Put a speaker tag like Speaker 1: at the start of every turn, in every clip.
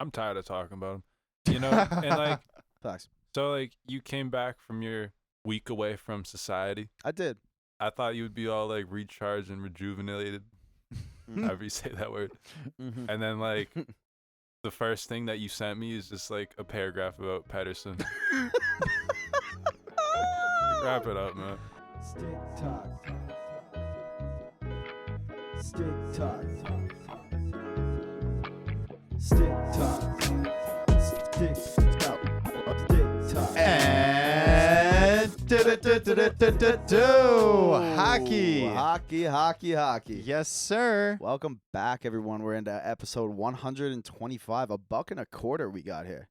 Speaker 1: I'm tired of talking about him. You know, and like,
Speaker 2: Facts.
Speaker 1: so like you came back from your week away from society.
Speaker 2: I did.
Speaker 1: I thought you would be all like recharged and rejuvenated, however you say that word.
Speaker 2: Mm-hmm.
Speaker 1: And then like the first thing that you sent me is just like a paragraph about Pedersen. Wrap it up, man.
Speaker 3: Stick talk. Stick talk. Stick talk. Stick talk. Stick talk.
Speaker 4: And hockey.
Speaker 2: Hockey.
Speaker 4: Yes, sir.
Speaker 2: Welcome back, everyone. We're into episode 125. $1.25 we got here.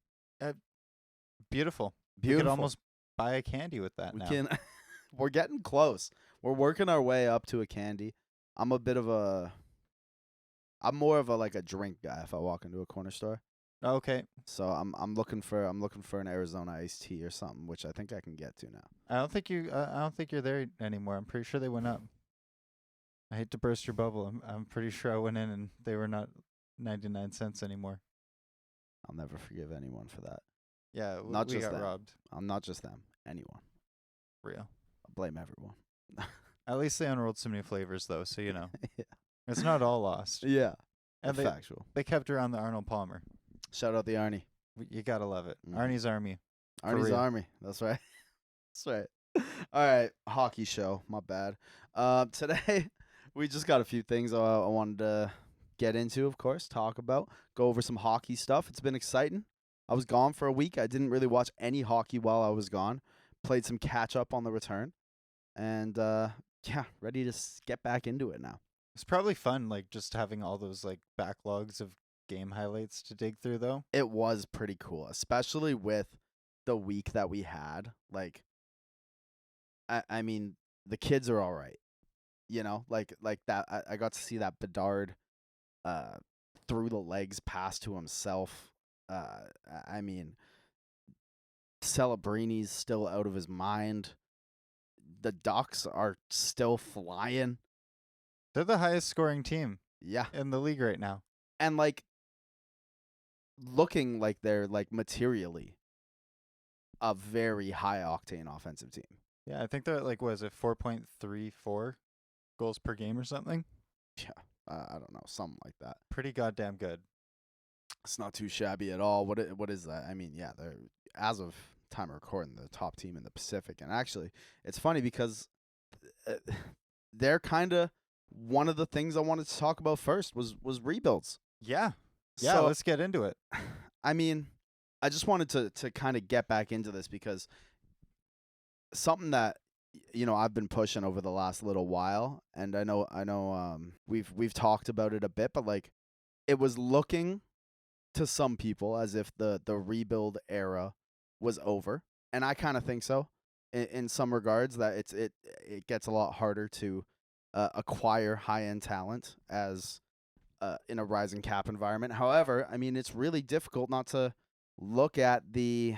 Speaker 4: Beautiful. We
Speaker 2: Beautiful.
Speaker 4: could almost buy a candy with that
Speaker 2: We
Speaker 4: now.
Speaker 2: can. We're getting close. We're working our way up to a candy. I'm more of a like a drink guy if I walk into a corner store.
Speaker 4: Okay.
Speaker 2: So I'm looking for an Arizona iced tea or something, which I think I can get to now.
Speaker 4: I don't think you're there anymore. I'm pretty sure they went up. I hate to burst your bubble. I'm pretty sure I went in and they were not 99 cents anymore.
Speaker 2: I'll never forgive anyone for that.
Speaker 4: Yeah,
Speaker 2: Not
Speaker 4: we
Speaker 2: just
Speaker 4: got
Speaker 2: them.
Speaker 4: robbed.
Speaker 2: I'm not just them. Anyone.
Speaker 4: Real.
Speaker 2: I blame everyone.
Speaker 4: At least they unrolled so many flavors though, so you know.
Speaker 2: Yeah.
Speaker 4: It's not all lost.
Speaker 2: Yeah.
Speaker 4: And
Speaker 2: Factual.
Speaker 4: they kept around the Arnold Palmer.
Speaker 2: Shout out the Arnie.
Speaker 4: You gotta love it.
Speaker 2: Mhm.
Speaker 4: Arnie's Army.
Speaker 2: Arnie's
Speaker 4: real.
Speaker 2: Army. That's right. That's right. All right. Hockey show. My bad. Today, we just got a few things I wanted to get into, of course, talk about, go over some hockey stuff. It's been exciting. I was gone for a week. I didn't really watch any hockey while I was gone. Played some catch up on the return. And, yeah, ready to get back into it now.
Speaker 4: It's probably fun, like just having all those like backlogs of game highlights to dig through though.
Speaker 2: It was pretty cool, especially with the week that we had. Like, I mean, the kids are all right, you know, like that. I got to see that Bedard, through the legs pass to himself. I mean, Celebrini's still out of his mind. The Ducks are still flying.
Speaker 4: They're the highest scoring team
Speaker 2: Yeah,
Speaker 4: in the league right now.
Speaker 2: and like looking like they're like materially a very high octane offensive team.
Speaker 4: Yeah, I think they're at like, what is it, 4.34 goals per game or something?
Speaker 2: Yeah, I don't know, something like that.
Speaker 4: Pretty goddamn good.
Speaker 2: It's not too shabby at all. What is that? I mean, yeah, they're, as of time of recording, the top team in the Pacific. And actually, it's funny because they're kind of one of the things I wanted to talk about first was rebuilds.
Speaker 4: Yeah. Yeah,
Speaker 2: So,
Speaker 4: let's get into it.
Speaker 2: I mean, I just wanted to kind of get back into this because something that I've been pushing over the last little while, and I know we've talked about it a bit, but like it was looking to some people as if the rebuild era was over, and I kind of think so in some regards, that it gets a lot harder to acquire high-end talent as in a rising cap environment. However, I mean, it's really difficult not to look at the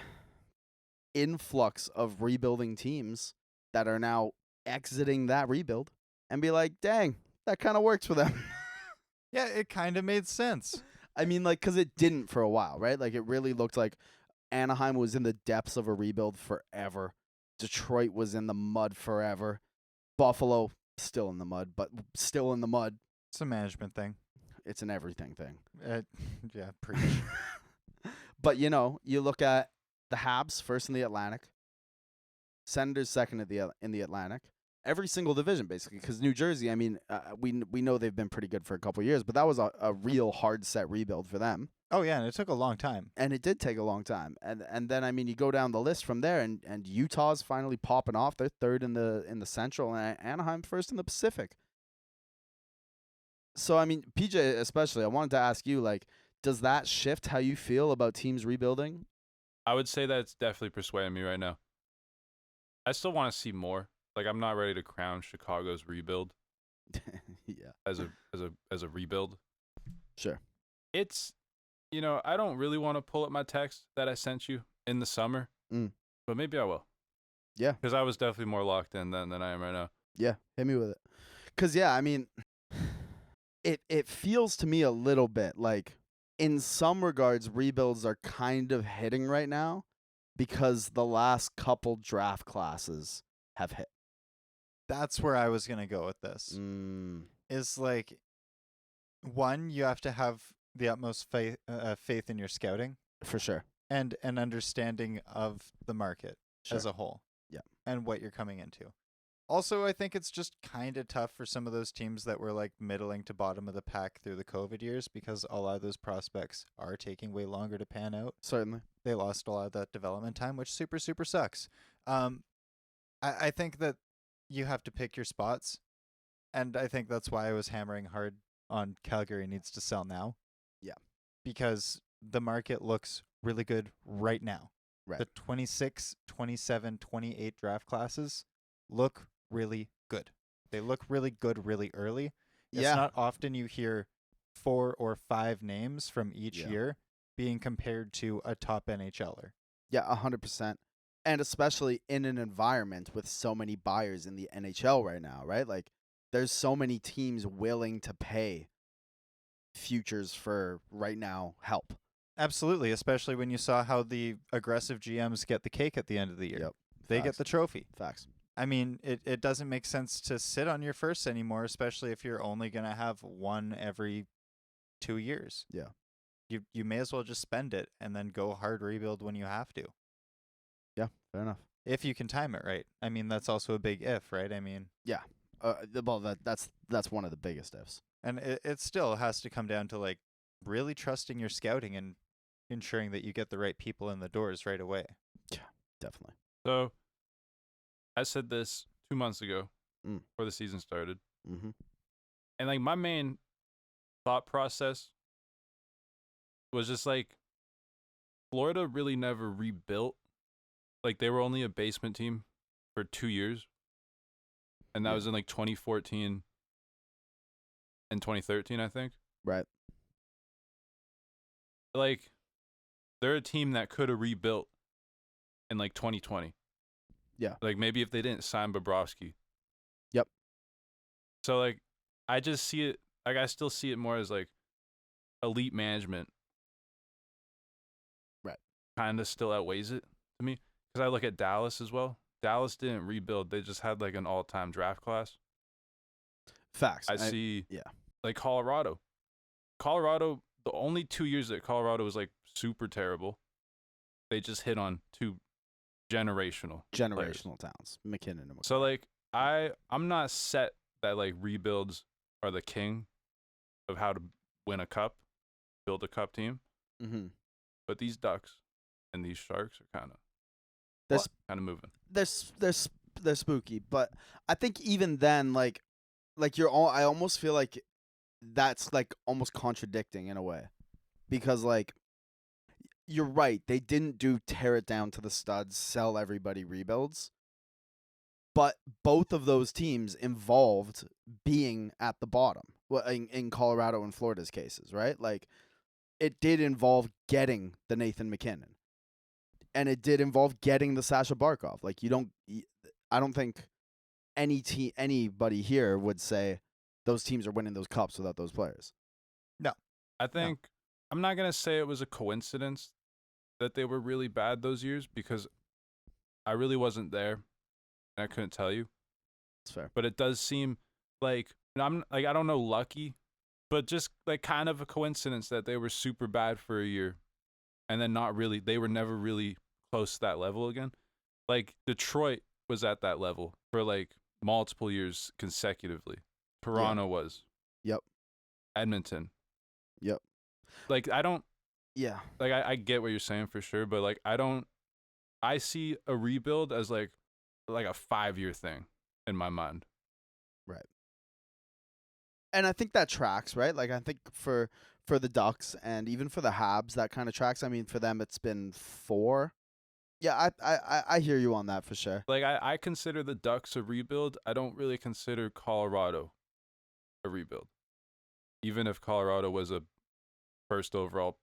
Speaker 2: influx of rebuilding teams that are now exiting that rebuild and be like, dang, that kind of works for them.
Speaker 4: Yeah, it kind of made sense.
Speaker 2: I mean, like, because it didn't for a while, right? Like, it really looked like Anaheim was in the depths of a rebuild forever. Detroit was in the mud forever. Buffalo, still in the mud, but still in the mud.
Speaker 4: It's a management thing.
Speaker 2: It's an everything thing.
Speaker 4: Yeah, preach.
Speaker 2: But, you look at the Habs first in the Atlantic, Senators second in the Atlantic, every single division basically, because New Jersey, I mean, we know they've been pretty good for a couple of years, but that was a real hard set rebuild for them.
Speaker 4: Oh, yeah, and it took a long time.
Speaker 2: And it did take a long time. And then, I mean, you go down the list from there, and Utah's finally popping off. They're third in the Central, and Anaheim first in the Pacific. So, I mean, PJ especially, I wanted to ask you, like, does that shift how you feel about teams rebuilding?
Speaker 1: I would say that it's definitely persuading me right now. I still want to see more. Like, I'm not ready to crown Chicago's rebuild
Speaker 2: Yeah.
Speaker 1: as a rebuild.
Speaker 2: Sure.
Speaker 1: It's, I don't really want to pull up my text that I sent you in the summer, but maybe I will.
Speaker 2: Yeah.
Speaker 1: Because I was definitely more locked in then than I am right now.
Speaker 2: Yeah, hit me with it. Because, yeah, I mean, it feels to me a little bit like in some regards, rebuilds are kind of hitting right now because the last couple draft classes have hit.
Speaker 4: That's where I was gonna go with this. Is like, one, you have to have the utmost faith in your scouting
Speaker 2: For sure.
Speaker 4: and an understanding of the market as
Speaker 2: Sure.
Speaker 4: a whole.
Speaker 2: Yeah.
Speaker 4: And what you're coming into. Also, I think it's just kind of tough for some of those teams that were like middling to bottom of the pack through the COVID years, because a lot of those prospects are taking way longer to pan out.
Speaker 2: Certainly.
Speaker 4: They lost a lot of that development time, which super sucks. I think that you have to pick your spots, and I think that's why I was hammering hard on Calgary needs to sell now.
Speaker 2: Yeah.
Speaker 4: Because the market looks really good right now.
Speaker 2: Right.
Speaker 4: The 26, 27, 28 draft classes look really good. They look really good really early. It's
Speaker 2: Yeah.
Speaker 4: not often you hear 4 or 5 names from each
Speaker 2: Yeah.
Speaker 4: year being compared to a top NHLer.
Speaker 2: Yeah, 100%. And especially in an environment with so many buyers in the NHL right now, right? Like, there's so many teams willing to pay futures for right now help.
Speaker 4: Absolutely, especially when you saw how the aggressive GMs get the cake at the end of the year.
Speaker 2: Yep.
Speaker 4: They get
Speaker 2: Facts.
Speaker 4: the trophy.
Speaker 2: Facts.
Speaker 4: I mean, it doesn't make sense to sit on your first anymore, especially if you're only going to have one every 2 years.
Speaker 2: Yeah.
Speaker 4: You may as well just spend it and then go hard rebuild when you have to.
Speaker 2: Yeah, fair enough.
Speaker 4: If you can time it right. I mean, that's also a big if, right? I mean,
Speaker 2: Well, that's one of the biggest ifs.
Speaker 4: and it still has to come down to like really trusting your scouting and ensuring that you get the right people in the doors right away.
Speaker 2: Definitely.
Speaker 1: So, I said this 2 months ago before the season started.
Speaker 2: Mm-hmm.
Speaker 1: And, like, my main thought process was just, like, Florida really never rebuilt. Like, they were only a basement team for 2 years. And that
Speaker 2: Yeah.
Speaker 1: was in, like, 2014 and 2013, I think.
Speaker 2: Right.
Speaker 1: Like, they're a team that could have rebuilt in, like, 2020.
Speaker 2: Yeah.
Speaker 1: Like, maybe if they didn't sign Bobrovsky.
Speaker 2: Yep.
Speaker 1: So, like, I just see it, like, I still see it more as, like, elite management.
Speaker 2: Right.
Speaker 1: Kind of still outweighs it to me. Because I look at Dallas as well. Dallas didn't rebuild. They just had, like, an all-time draft class.
Speaker 2: Facts.
Speaker 1: I see,
Speaker 2: yeah.
Speaker 1: like, Colorado. Colorado, the only 2 years that Colorado was, like, super terrible, they just hit on 2 generational players.
Speaker 2: towns. McKinnon and
Speaker 1: So, like, I'm not set that, like, rebuilds are the king of how to win a cup, build a cup team.
Speaker 2: Mm-hmm.
Speaker 1: But these Ducks and these Sharks are kind of moving.
Speaker 2: They're spooky, but I think even then, like I almost feel like that's like almost contradicting in a way, because like you're right, they didn't do tear it down to the studs, sell everybody, rebuilds, but both of those teams involved being at the bottom. Well, in Colorado and Florida's cases, right? Like, it did involve getting the Nathan McKinnon, and it did involve getting the Sasha Barkov. Like, I don't think anybody here would say those teams are winning those cups without those players.
Speaker 1: I think I'm not going to say it was a coincidence that they were really bad those years, because I really wasn't there and I couldn't tell you.
Speaker 2: That's fair.
Speaker 1: But it does seem like, I'm like, I don't know, lucky, but just like kind of a coincidence that they were super bad for a year and then not really, they were never really close to that level again. Like, Detroit was at that level for like multiple years consecutively. Toronto was.
Speaker 2: Yep.
Speaker 1: Edmonton.
Speaker 2: Yep.
Speaker 1: Like, I don't,
Speaker 2: Yeah.
Speaker 1: like, I get what you're saying for sure, but like, I see a rebuild as like a 5-year thing in my mind.
Speaker 2: Right. And I think that tracks, right? Like, I think for the Ducks and even for the Habs, that kind of tracks. I mean, for them, it's been 4. Yeah, I hear you on that for sure.
Speaker 1: Like, I consider the Ducks a rebuild. I don't really consider Colorado a rebuild. Even if Colorado was a first overall,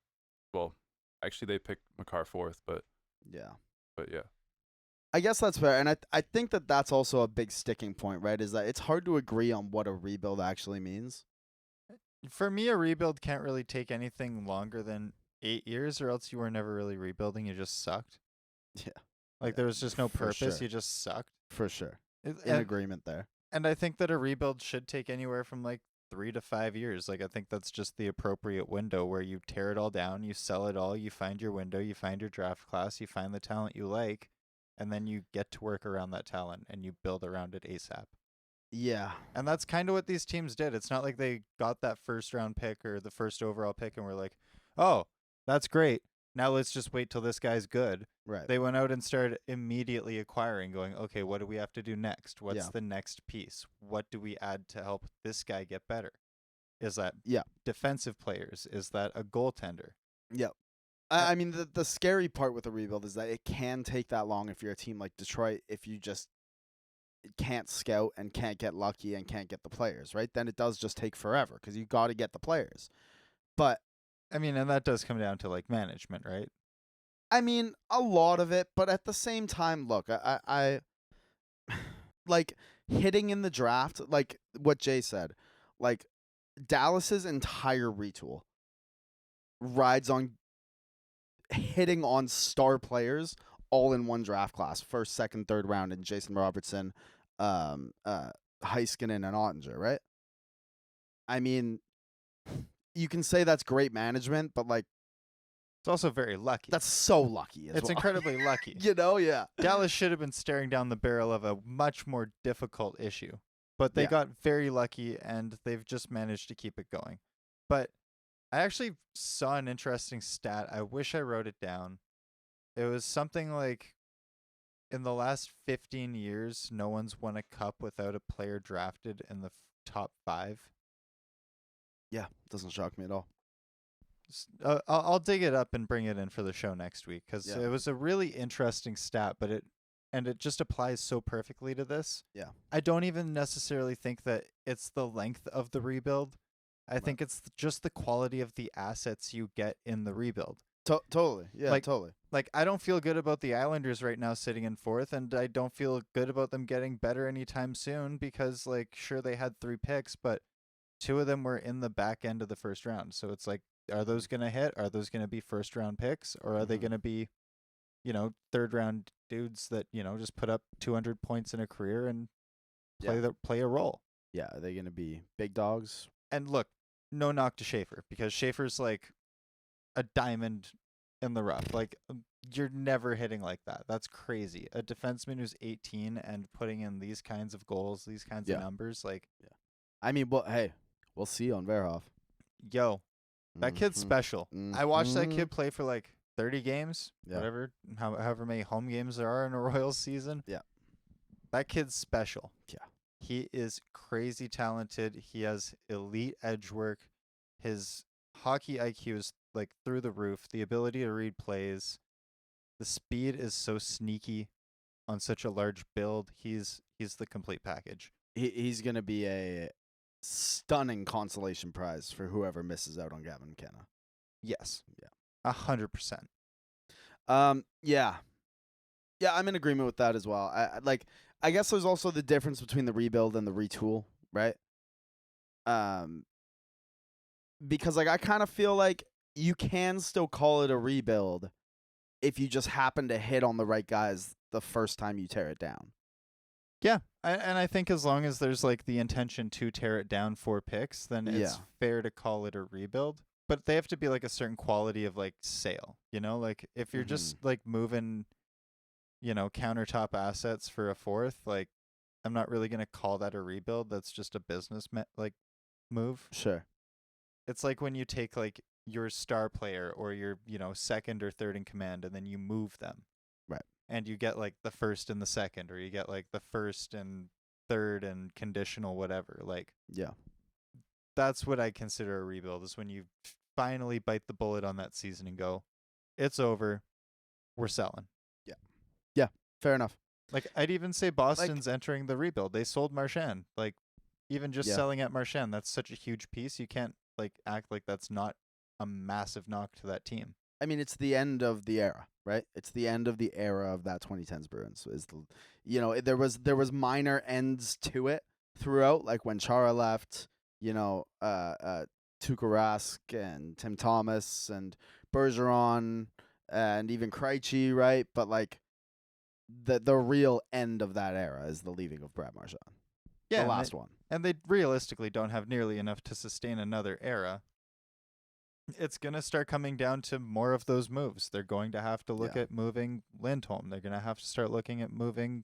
Speaker 1: well, actually they picked Makar 4th, but
Speaker 2: Yeah.
Speaker 1: yeah.
Speaker 2: I guess that's fair, and I think that that's also a big sticking point, right? Is that it's hard to agree on what a rebuild actually means.
Speaker 4: For me, a rebuild can't really take anything longer than 8 years, or else you were never really rebuilding. You just sucked.
Speaker 2: Yeah.
Speaker 4: Like
Speaker 2: Yeah,
Speaker 4: there was just no
Speaker 2: for
Speaker 4: purpose.
Speaker 2: sure.
Speaker 4: You just sucked.
Speaker 2: For sure.
Speaker 4: It-
Speaker 2: In
Speaker 4: and,
Speaker 2: agreement there.
Speaker 4: and I think that a rebuild should take anywhere from like 3 to 5 years. Like I think that's just the appropriate window where you tear it all down, you sell it all, you find your window, you find your draft class, you find the talent you like, and then you get to work around that talent and you build around it ASAP.
Speaker 2: Yeah.
Speaker 4: And that's kind of what these teams did. It's not like they got that first round pick or the first overall pick and were like, "Oh, that's great. Now let's just wait till this guy's good."
Speaker 2: Right.
Speaker 4: They went out and started immediately acquiring, going, "Okay, what do we have to do next? What's
Speaker 2: Yeah.
Speaker 4: the next piece? What do we add to help this guy get better? Is that
Speaker 2: Yeah.
Speaker 4: defensive players? Is that a goaltender?"
Speaker 2: Yep. I mean, the scary part with a rebuild is that it can take that long if you're a team like Detroit. If you just can't scout and can't get lucky and can't get the players, right? Then it does just take forever because you got to get the players. But
Speaker 4: I mean, and that does come down to like management, right?
Speaker 2: I mean, a lot of it. But at the same time, look, I like hitting in the draft, like what Jay said, like Dallas's entire retool rides on hitting on star players all in one draft class, first, second, third round, in Jason Robertson, Heiskanen, and Ottinger, right? I mean, you can say that's great management, but like
Speaker 4: It's also very lucky.
Speaker 2: that's so lucky. As
Speaker 4: It's
Speaker 2: well.
Speaker 4: incredibly lucky.
Speaker 2: You know, yeah.
Speaker 4: Dallas should have been staring down the barrel of a much more difficult issue, but they
Speaker 2: Yeah.
Speaker 4: got very lucky and they've just managed to keep it going. But I actually saw an interesting stat. I wish I wrote it down. It was something like in the last 15 years, no one's won a cup without a player drafted in the top 5.
Speaker 2: Yeah, doesn't shock me at all.
Speaker 4: I'll dig it up and bring it in for the show next week because
Speaker 2: Yeah.
Speaker 4: it was a really interesting stat, but it just applies so perfectly to this.
Speaker 2: Yeah.
Speaker 4: I don't even necessarily think that it's the length of the rebuild. I
Speaker 2: Right.
Speaker 4: think it's just the quality of the assets you get in the rebuild.
Speaker 2: Totally. Yeah,
Speaker 4: Like-
Speaker 2: totally.
Speaker 4: Like I don't feel good about the Islanders right now sitting in 4th, and I don't feel good about them getting better anytime soon because like sure they had 3 picks, but 2 of them were in the back end of the first round. So it's like, are those going to hit? Are those going to be first round picks, or are they
Speaker 2: Mhm.
Speaker 4: going to be, third round dudes that just put up 200 points in a career and play a role?
Speaker 2: Yeah, are they going to be big dogs?
Speaker 4: And look, no knock to Schaefer because Schaefer's like a diamond in the rough. Like you're never hitting like that. That's crazy. A defenseman who's 18 and putting in these kinds of goals, these kinds
Speaker 2: Yeah.
Speaker 4: of numbers, like,
Speaker 2: I mean, well, hey, we'll see on Verhoff.
Speaker 4: yo, that kid's
Speaker 2: Mhm.
Speaker 4: special. I watched that
Speaker 2: Mhm.
Speaker 4: kid play for like 30 games,
Speaker 2: Yeah.
Speaker 4: whatever, however many home games there are in a Royals season.
Speaker 2: Yeah.
Speaker 4: That kid's special.
Speaker 2: Yeah.
Speaker 4: He is crazy talented. He has elite edge work. His hockey IQ is like through the roof. The ability to read plays. The speed is so sneaky on such a large build. He's the complete package.
Speaker 2: He's going to be a stunning consolation prize for whoever misses out on Gavin McKenna.
Speaker 4: Yes.
Speaker 2: Yeah.
Speaker 4: 100%.
Speaker 2: Yeah. Yeah, I'm in agreement with that as well. I guess there's also the difference between the rebuild and the retool, right? Because like I kind of feel like you can still call it a rebuild if you just happen to hit on the right guys the first time you tear it down.
Speaker 4: Yeah, and I think as long as there's like the intention to tear it down for picks, then it's
Speaker 2: Yeah.
Speaker 4: fair to call it a rebuild. But they have to be like a certain quality of like sale, like if you're just like moving, countertop assets for a 4th, like I'm not really gonna call that a rebuild. That's just a business move.
Speaker 2: Sure.
Speaker 4: It's like when you take like your star player or your second or third in command, and then you move them.
Speaker 2: Right.
Speaker 4: And you get like the first and the second, or you get like the first and third and conditional whatever. Like
Speaker 2: Yeah.
Speaker 4: that's what I consider a rebuild, is when you finally bite the bullet on that season and go, it's over, we're selling.
Speaker 2: Fair enough.
Speaker 4: Like I'd even say Boston's entering the rebuild. They sold Marchand. Like even just
Speaker 2: Yeah.
Speaker 4: selling at Marchand, that's such a huge piece. You can't like act like that's not a massive knock to that team.
Speaker 2: I mean, it's the end of the era, right? It's the end of the era of that 2010s Bruins. There was minor ends to it throughout, like when Chara left, Tuukka Rask and Tim Thomas and Bergeron and even Krejci, right? But like the real end of that era is the leaving of Brad Marchand.
Speaker 4: Yeah,
Speaker 2: The
Speaker 4: and
Speaker 2: last one.
Speaker 4: and they realistically don't have nearly enough to sustain another era. It's going to start coming down to more of those moves. They're going to have to look
Speaker 2: Yeah.
Speaker 4: at moving Lindholm. They're going to have to start looking at moving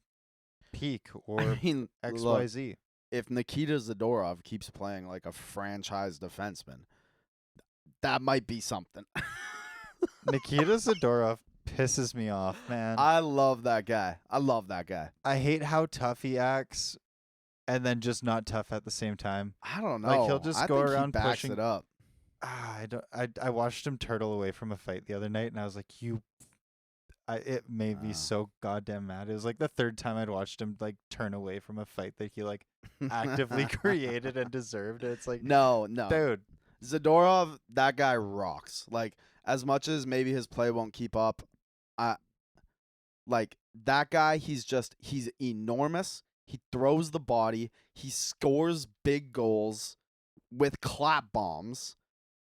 Speaker 4: Peak
Speaker 2: I
Speaker 4: or
Speaker 2: mean, look,
Speaker 4: XYZ.
Speaker 2: if Nikita Zadorov keeps playing like a franchise defenseman, that might be something.
Speaker 4: Nikita Zadorov pisses me off, man.
Speaker 2: I love that guy. I love that guy.
Speaker 4: I hate how tough he acts and then just not tough at the same time.
Speaker 2: I don't know.
Speaker 4: Like, he'll just
Speaker 2: I
Speaker 4: go
Speaker 2: think
Speaker 4: around
Speaker 2: he backs
Speaker 4: pushing-
Speaker 2: it up.
Speaker 4: I watched him turtle away from a fight the other night, and I was like, it made me so goddamn mad. It was like the third time I'd watched him like turn away from a fight that he like actively created and deserved. It's like,
Speaker 2: No.
Speaker 4: dude,
Speaker 2: Zadorov, that guy rocks. Like, as much as maybe his play won't keep up, like that guy, he's enormous. He throws the body. He scores big goals with clap bombs,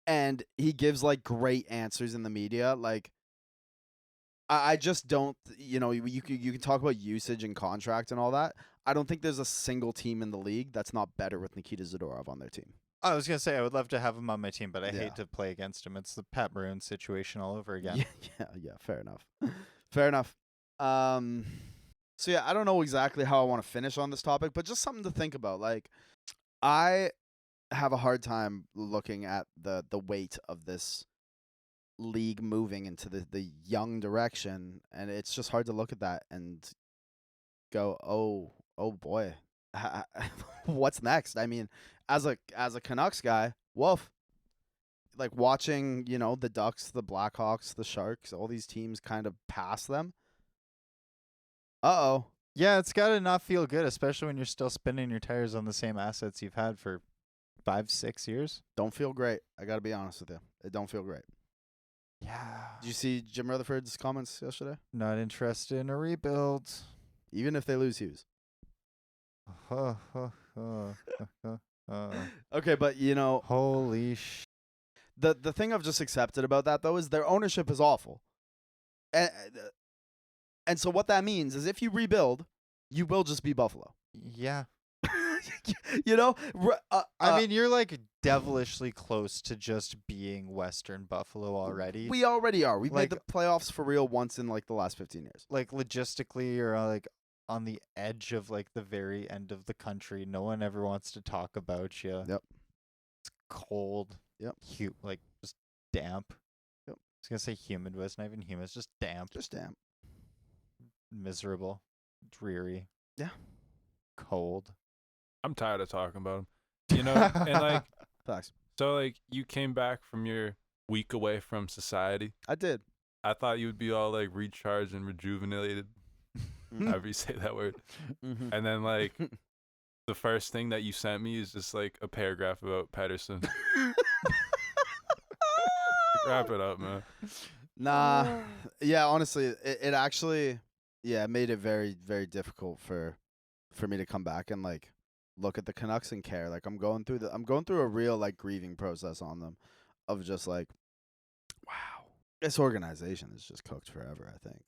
Speaker 2: and he gives like great answers in the media. Like, I just don't. You know, you can talk about usage and contract and all that. I don't think there's a single team in the league that's not better with Nikita Zadorov on their team.
Speaker 4: I was gonna say I would love to have him on my team, but I
Speaker 2: Yeah.
Speaker 4: hate to play against him. It's the Pat Maroon situation all over again.
Speaker 2: Yeah. Fair enough. Fair enough. So yeah, I don't know exactly how I want to finish on this topic, but just something to think about. Like, I have a hard time looking at the weight of this league moving into the young direction, and it's just hard to look at that and go, oh boy, what's next? I mean, as a Canucks guy, woof. Like watching, the Ducks, the Blackhawks, the Sharks, all these teams kind of pass them. Uh-oh.
Speaker 4: Yeah, it's gotta not feel good, especially when you're still spinning your tires on the same assets you've had for 5-6 years.
Speaker 2: Don't feel great. I got to be honest with you. It don't feel great.
Speaker 4: Yeah.
Speaker 2: Did you see Jim Rutherford's comments yesterday?
Speaker 4: Not interested in a rebuild.
Speaker 2: Even if they lose Hughes. Okay, but
Speaker 4: Holy sh!
Speaker 2: the thing I've just accepted about that though is their ownership is awful. And so what that means is if you rebuild, you will just be Buffalo.
Speaker 4: Yeah.
Speaker 2: I
Speaker 4: I mean, you're like devilishly close to just being Western Buffalo already.
Speaker 2: we already are. We've
Speaker 4: Like-
Speaker 2: made the playoffs for real once in like the last 15 years.
Speaker 4: Like logistically, you're like on the edge of like the very end of the country. No one ever wants to talk about you.
Speaker 2: Yep.
Speaker 4: It's cold.
Speaker 2: Yep.
Speaker 4: Like just damp.
Speaker 2: Yep.
Speaker 4: I was gonna say humid, but it's not even humid. It's just damp.
Speaker 2: Just damn.
Speaker 4: Miserable. Dreary.
Speaker 2: Yeah.
Speaker 4: Cold.
Speaker 1: I'm tired of talking about him. And like,
Speaker 2: Facts.
Speaker 1: so like you came back from your week away from society.
Speaker 2: I did.
Speaker 1: I thought you would be all like recharged and rejuvenated. However you say that word.
Speaker 2: Mm-hmm.
Speaker 1: And then like the first thing that you sent me is just like a paragraph about Pedersen. Wrap it up, man.
Speaker 2: Nah. Yeah, honestly, it actually it made it very, very difficult for me to come back and like look at the Canucks and care. Like I'm going through a real like grieving process on them of just like, wow. This organization is just cooked forever, I think.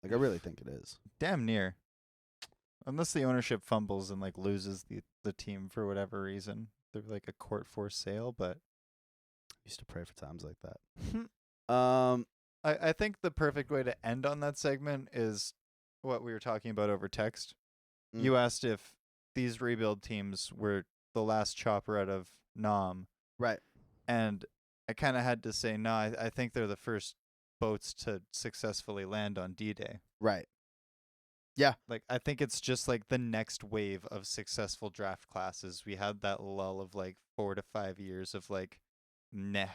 Speaker 2: Like I really think it is.
Speaker 4: Damn near. Unless the ownership fumbles and like loses the team for whatever reason. They're like a court force sale, but
Speaker 2: Used to pray for times like that.
Speaker 4: I think the perfect way to end on that segment is what we were talking about over text.
Speaker 2: Mm.
Speaker 4: You asked if these rebuild teams were the last chopper out of Nam.
Speaker 2: Right.
Speaker 4: And I kind of had to say, no, I think they're the first boats to successfully land on D-Day.
Speaker 2: Right.
Speaker 4: Like, I think it's just like the next wave of successful draft classes. We had that lull of like 4 to 5 years of like, meh.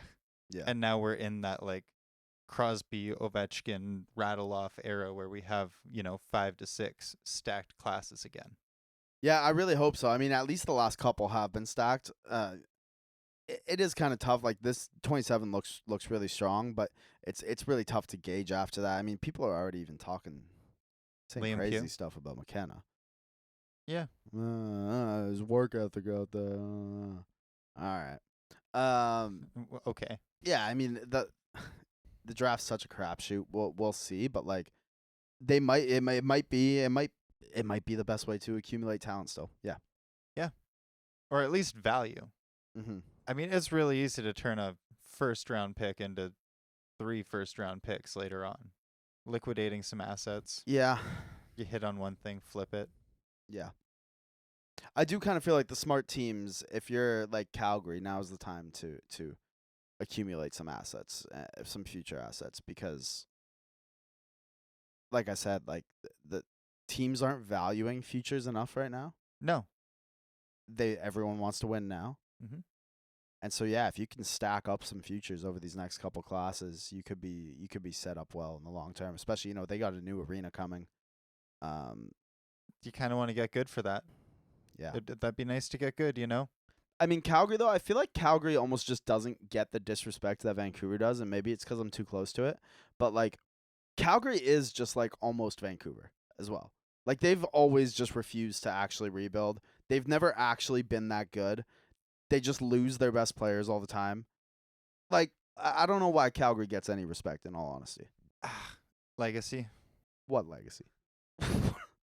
Speaker 2: Yeah.
Speaker 4: And now we're in that like Crosby, Ovechkin, rattle off era where we have, 5 to 6 stacked classes again.
Speaker 2: Yeah, I really hope so. I mean, at least the last couple have been stacked. It is kind of tough. Like this 27 looks really strong, but it's really tough to gauge after that. I mean, people are already even saying
Speaker 4: Liam
Speaker 2: crazy
Speaker 4: Pugh?
Speaker 2: stuff about McKenna.
Speaker 4: Yeah.
Speaker 2: His work ethic out there. All right.
Speaker 4: Okay.
Speaker 2: Yeah, I mean the draft's such a crapshoot. We'll see, but like they might it might be the best way to accumulate talent still. Yeah.
Speaker 4: Or at least value.
Speaker 2: Mm-hmm.
Speaker 4: I mean, it's really easy to turn a first-round pick into 3 first-round picks later on. Liquidating some assets.
Speaker 2: Yeah.
Speaker 4: You hit on one thing, flip it.
Speaker 2: Yeah. I do kind of feel like the smart teams, if you're like Calgary, now is the time to accumulate some assets, some future assets, because like I said, like the teams aren't valuing futures enough right now.
Speaker 4: No.
Speaker 2: Everyone wants to win now.
Speaker 4: Mhm.
Speaker 2: And so yeah, if you can stack up some futures over these next couple classes, you could be set up well in the long term, especially they got a new arena coming.
Speaker 4: You kind of want to get good for that.
Speaker 2: Yeah.
Speaker 4: That'd be nice to get good, you know?
Speaker 2: I mean, Calgary, though, I feel like Calgary almost just doesn't get the disrespect that Vancouver does, and maybe it's because I'm too close to it. But, like, Calgary is just, like, almost Vancouver as well. Like, they've always just refused to actually rebuild. They've never actually been that good. They just lose their best players all the time. Like, I don't know why Calgary gets any respect, in all honesty.
Speaker 4: Legacy.
Speaker 2: What legacy?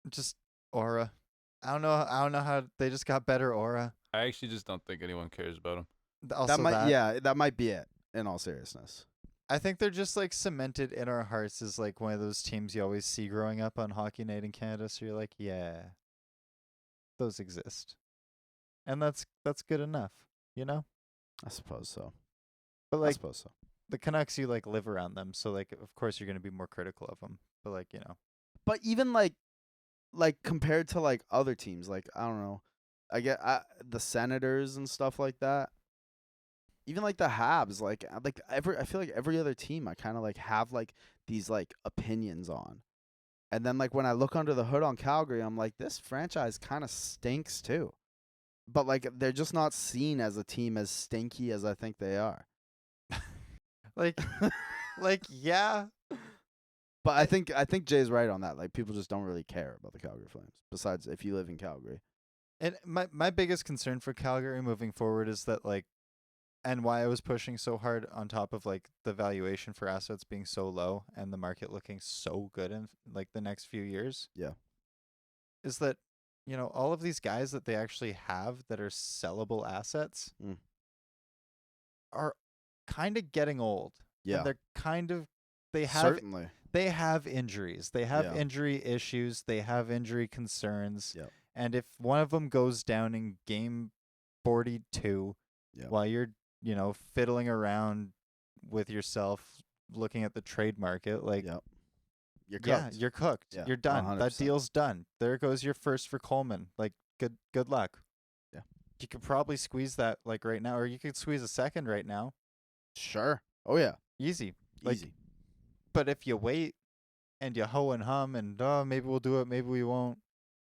Speaker 4: Just aura. I don't know how they just got better aura.
Speaker 1: I actually just don't think anyone cares about him.
Speaker 4: Also
Speaker 2: that might be it, in all seriousness.
Speaker 4: I think they're just like cemented in our hearts as like one of those teams you always see growing up on Hockey Night in Canada. So you're like, yeah, those exist, and that's good enough, you know.
Speaker 2: I suppose so.
Speaker 4: But
Speaker 2: I
Speaker 4: like
Speaker 2: suppose so.
Speaker 4: the Canucks, you like live around them, so like of course you're gonna be more critical of them. But like
Speaker 2: But even like compared to like other teams, like I don't know, I get the Senators and stuff like that. Even like the Habs, like I feel like every other team I kind of like have like these like opinions on, and then like when I look under the hood on Calgary, I'm like, this franchise kind of stinks too. But like they're just not seen as a team as stinky as I think they are.
Speaker 4: like yeah.
Speaker 2: But I think Jay's right on that. Like people just don't really care about the Calgary Flames. Besides, if you live in Calgary.
Speaker 4: And my biggest concern for Calgary moving forward is that like, and why I was pushing so hard on top of like the valuation for assets being so low and the market looking so good in like the next few years.
Speaker 2: Yeah.
Speaker 4: Is that all of these guys that they actually have that are sellable assets are kind of getting old.
Speaker 2: Yeah.
Speaker 4: And they have
Speaker 2: Certainly.
Speaker 4: They have injuries. They have
Speaker 2: Yeah.
Speaker 4: injury issues. They have injury concerns.
Speaker 2: Yep.
Speaker 4: And if one of them goes down in game 42
Speaker 2: Yep.
Speaker 4: while you're, fiddling around with yourself looking at the trade market, like,
Speaker 2: Yep. You're
Speaker 4: yeah,
Speaker 2: cooked.
Speaker 4: you're cooked.
Speaker 2: Yeah,
Speaker 4: You're done. That
Speaker 2: 100%.
Speaker 4: deal's done. There goes your first for Coleman. Like, good luck.
Speaker 2: Yeah.
Speaker 4: You could probably squeeze that like right now, or you could squeeze a second right now.
Speaker 2: Sure. Oh yeah.
Speaker 4: Easy. Like,
Speaker 2: Easy.
Speaker 4: But if you wait and you hoe and hum and maybe we'll do it, maybe we won't,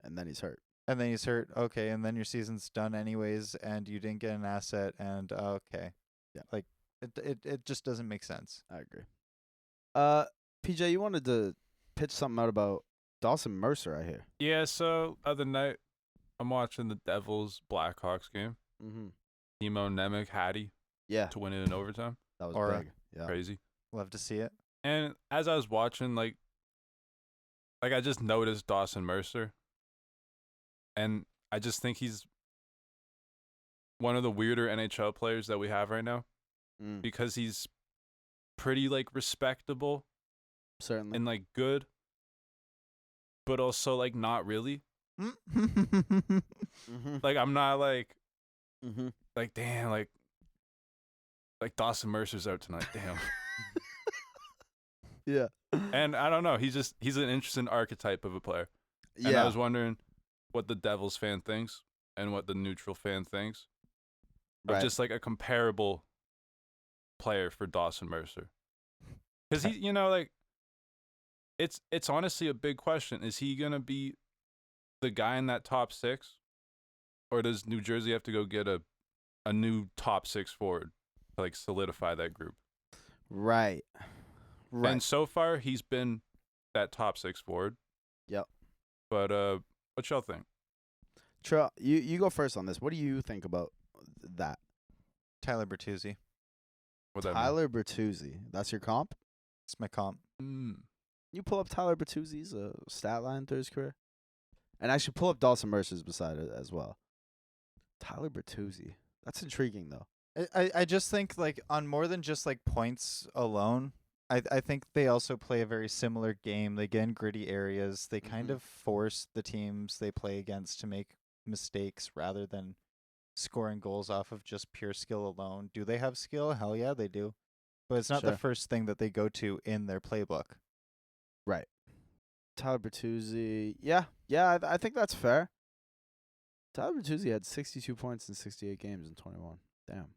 Speaker 2: And then he's hurt.
Speaker 4: and then he's hurt, okay, and then your season's done anyways, and you didn't get an asset, and okay,
Speaker 2: Yeah.
Speaker 4: like it just doesn't make sense.
Speaker 2: I agree. PJ, you wanted to pitch something out about Dawson Mercer, I hear.
Speaker 1: Yeah, so other night I'm watching the Devils Blackhawks game.
Speaker 2: Mm-hmm.
Speaker 1: Timo Nemec Hattie
Speaker 2: Yeah,
Speaker 1: to win it in overtime.
Speaker 2: that was
Speaker 4: Aura.
Speaker 2: big. Yeah.
Speaker 1: Crazy.
Speaker 4: Love to see it.
Speaker 1: And as I was watching, like I just noticed Dawson Mercer, and I just think he's one of the weirder NHL players that we have right now
Speaker 2: Mm,
Speaker 1: because he's pretty like respectable
Speaker 2: certainly.
Speaker 1: and like good, but also like not really.
Speaker 2: Mm-hmm.
Speaker 1: Like I'm not like
Speaker 2: Mm-hmm.
Speaker 1: damn like Dawson Mercer's out tonight. Damn.
Speaker 2: Yeah.
Speaker 1: And I don't know. He's an interesting archetype of a player. And I
Speaker 2: Yeah.
Speaker 1: was wondering what the Devils fan thinks and what the neutral fan thinks of
Speaker 2: Right.
Speaker 1: just like a comparable player for Dawson Mercer. Because he, like it's honestly a big question. Is he gonna be the guy in that top six, or does New Jersey have to go get a new top six forward to like solidify that group?
Speaker 2: Right. Right.
Speaker 1: And so far, he's been that top six forward.
Speaker 2: Yep.
Speaker 1: But what y'all think?
Speaker 2: you go first on this. What do you think about that?
Speaker 4: Tyler Bertuzzi.
Speaker 1: What that
Speaker 2: Tyler Bertuzzi. That's your comp?
Speaker 4: It's my comp.
Speaker 1: mean?
Speaker 2: You pull up Tyler Bertuzzi's stat line through his career? And I should pull up Dawson Mercer's beside it as well. Tyler Bertuzzi. That's intriguing, though.
Speaker 4: I just think, like, on more than just, like, points alone, I think they also play a very similar game. They get in gritty areas. They kind
Speaker 2: Mhm.
Speaker 4: of force the teams they play against to make mistakes rather than scoring goals off of just pure skill alone. Do they have skill? Hell yeah, they do. But it's not
Speaker 2: Sure.
Speaker 4: the first thing that they go to in their playbook.
Speaker 2: Right. Tyler Bertuzzi. Yeah, I think that's fair. Tyler Bertuzzi had 62 points in 68 games in 21. Damn.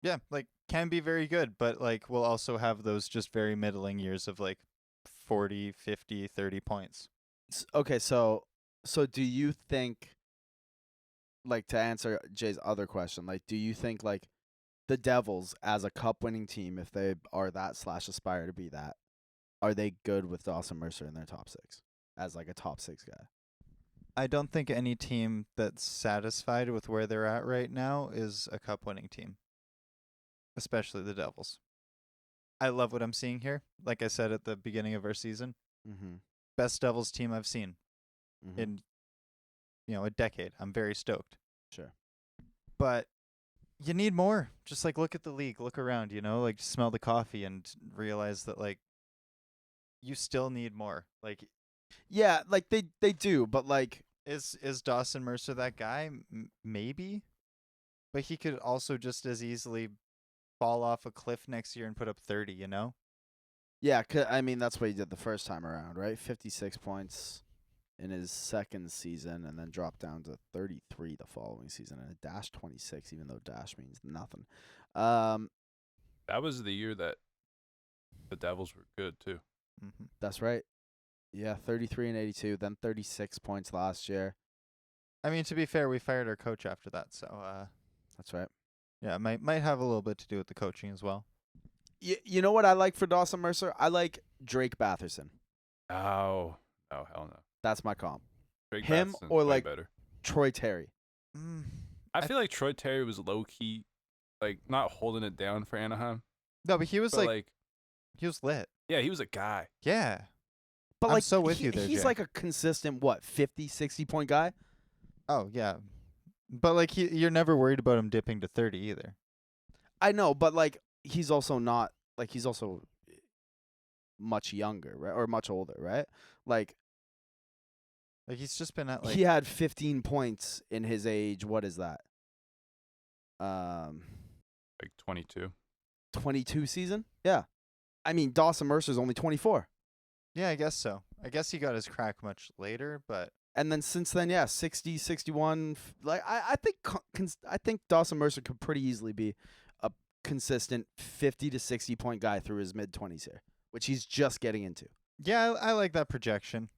Speaker 4: Yeah, like, can be very good, but, like, we'll also have those just very middling years of, like, 40, 50, 30 points.
Speaker 2: Okay, so do you think, like, to answer Jay's other question, like, do you think, like, the Devils as a cup-winning team, if they are that / aspire to be that, are they good with Dawson Mercer in their top six as, like, a top six guy?
Speaker 4: I don't think any team that's satisfied with where they're at right now is a cup-winning team, especially the Devils. I love what I'm seeing here. Like I said at the beginning of our season,
Speaker 2: Mm-hmm.
Speaker 4: best Devils team I've seen in, a decade. I'm very stoked.
Speaker 2: Sure.
Speaker 4: But you need more. Just, like, look at the league, look around, like, smell the coffee and realize that, like, you still need more. Like,
Speaker 2: Yeah, like, they do, but, like,
Speaker 4: is Dawson Mercer that guy? Maybe. But he could also just as easily fall off a cliff next year and put up 30,
Speaker 2: yeah, I mean, that's what he did the first time around, right? 56 points in his second season, and then dropped down to 33 the following season, and a dash 26, even though dash means nothing.
Speaker 1: That was the year that the Devils were good too.
Speaker 4: Mm-hmm.
Speaker 2: That's right. Yeah, 33 and 82, then 36 points last year.
Speaker 4: I mean, to be fair, we fired our coach after that, so
Speaker 2: That's right.
Speaker 4: yeah, it might have a little bit to do with the coaching as well.
Speaker 2: You know what I like for Dawson Mercer? I like Drake Batherson.
Speaker 1: Oh, hell no.
Speaker 2: That's my comp.
Speaker 1: Drake
Speaker 2: Him
Speaker 1: Batterson's
Speaker 2: or,
Speaker 1: way
Speaker 2: like,
Speaker 1: better.
Speaker 2: Troy Terry.
Speaker 1: I feel like Troy Terry was low key, like, not holding it down for Anaheim.
Speaker 4: No, but he was
Speaker 1: But
Speaker 4: like he was lit.
Speaker 1: yeah, he was a guy.
Speaker 4: Yeah.
Speaker 2: But,
Speaker 4: I'm
Speaker 2: like,
Speaker 4: so with you there,
Speaker 2: he's
Speaker 4: Jay.
Speaker 2: like a consistent, 50, 60 point guy?
Speaker 4: Oh, yeah. But, like, you're never worried about him dipping to 30 either.
Speaker 2: I know, but, like, he's also not, like, he's also much younger, right? Or much older, right? Like,
Speaker 4: Like, he's just been at, like,
Speaker 2: he had 15 points in his age. What is that?
Speaker 1: Like 22.
Speaker 2: 22 season? Yeah. I mean, Dawson Mercer's only 24.
Speaker 4: yeah, I guess so. I guess he got his crack much later, but
Speaker 2: And then since then, yeah, 60, 61. Like, I think Dawson Mercer could pretty easily be a consistent 50 to 60 point guy through his mid-20s here, which he's just getting into.
Speaker 4: yeah, I like that projection.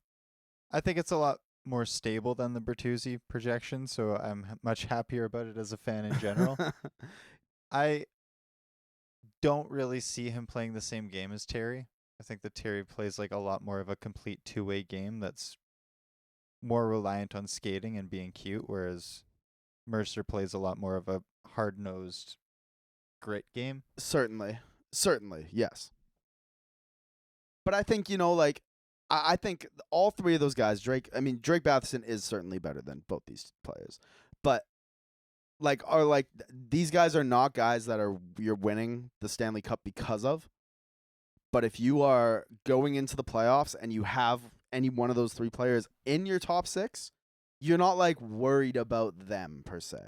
Speaker 4: I think it's a lot more stable than the Bertuzzi projection, so I'm much happier about it as a fan in general. I don't really see him playing the same game as Terry. I think that Terry plays, like, a lot more of a complete two-way game that's more reliant on skating and being cute, whereas Mercer plays a lot more of a hard-nosed grit game.
Speaker 2: Certainly, yes. But I think, like, I think all three of those guys, Drake Batherson is certainly better than both these players. But, like, these guys are not guys that you're winning the Stanley Cup because of. But if you are going into the playoffs and you have any one of those three players in your top six, you're not, like, worried about them per se.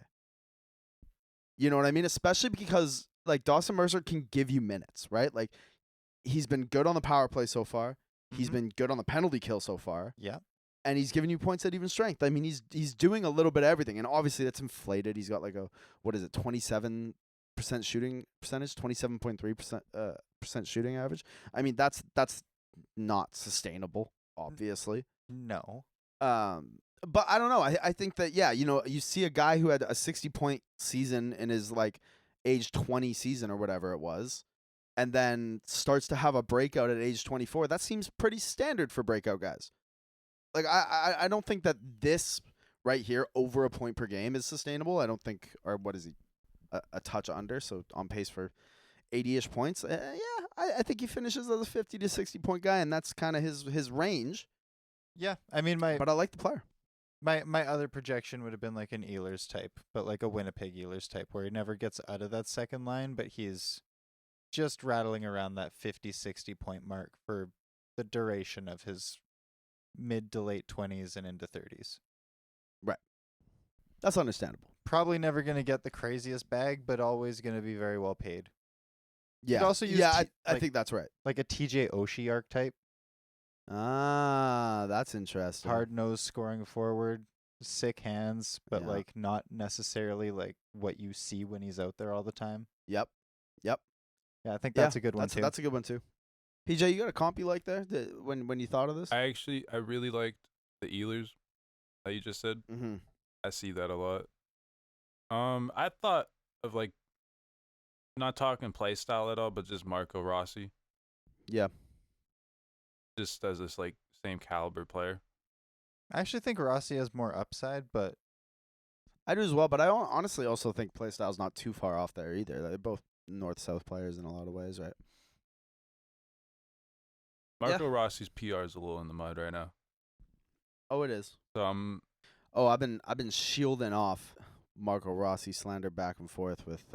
Speaker 2: You know what I mean? Especially because, like, Dawson Mercer can give you minutes, right? Like, he's been good on the power play so far. He's been good on the penalty kill so far.
Speaker 4: Yeah.
Speaker 2: And he's giving you points at even strength. I mean, he's doing a little bit of everything. And obviously that's inflated. He's got, like, 27% shooting percentage, 27.3% shooting average. I mean, that's not sustainable, obviously.
Speaker 4: No.
Speaker 2: But I don't know. I think that, yeah, you see a guy who had a 60-point season in his, like, age 20 season or whatever it was, and then starts to have a breakout at age 24. That seems pretty standard for breakout guys. Like, I don't think that this right here, over a point per game, is sustainable. I don't think, or what is he, a touch under, so on pace for 80-ish points. Yeah, I think he finishes as a 50 to 60 point guy, and that's kind of his range.
Speaker 4: Yeah, I mean my
Speaker 2: But I like the player.
Speaker 4: my other projection would have been like an Ehlers type, but like a Winnipeg Ehlers type, where he never gets out of that second line, but he's just rattling around that 50, 60 point mark for the duration of his mid to late 20s and into 30s.
Speaker 2: That's understandable.
Speaker 4: Probably never going to get the craziest bag, but always going to be very well paid.
Speaker 2: Yeah.
Speaker 4: also use
Speaker 2: yeah,
Speaker 4: T-
Speaker 2: I
Speaker 4: like-
Speaker 2: think that's right.
Speaker 4: Like a TJ Oshie archetype,
Speaker 2: Ah, that's interesting.
Speaker 4: hard nosed scoring forward, sick hands, but
Speaker 2: Yeah.
Speaker 4: like not necessarily like what you see when he's out there all the time.
Speaker 2: Yep.
Speaker 4: Yeah, I think that's a good one
Speaker 2: that's,
Speaker 4: too.
Speaker 2: That's a good one too. PJ, you got a comp you like there when you thought of this?
Speaker 1: I really liked the Ehlers that you just said.
Speaker 2: Mm-hmm.
Speaker 1: I see that a lot. I thought of like not talking play style at all, but just Marco Rossi,
Speaker 2: Yeah.
Speaker 1: just as this like same caliber player.
Speaker 4: I actually think Rossi has more upside, but
Speaker 2: I do as well, but I honestly also think playstyle's not too far off there either. They're both north-south players in a lot of ways, right?
Speaker 1: Marco Rossi's PR is a little in the mud right now.
Speaker 2: Oh, it is.
Speaker 1: So
Speaker 2: I've been shielding off Marco Rossi slander back and forth with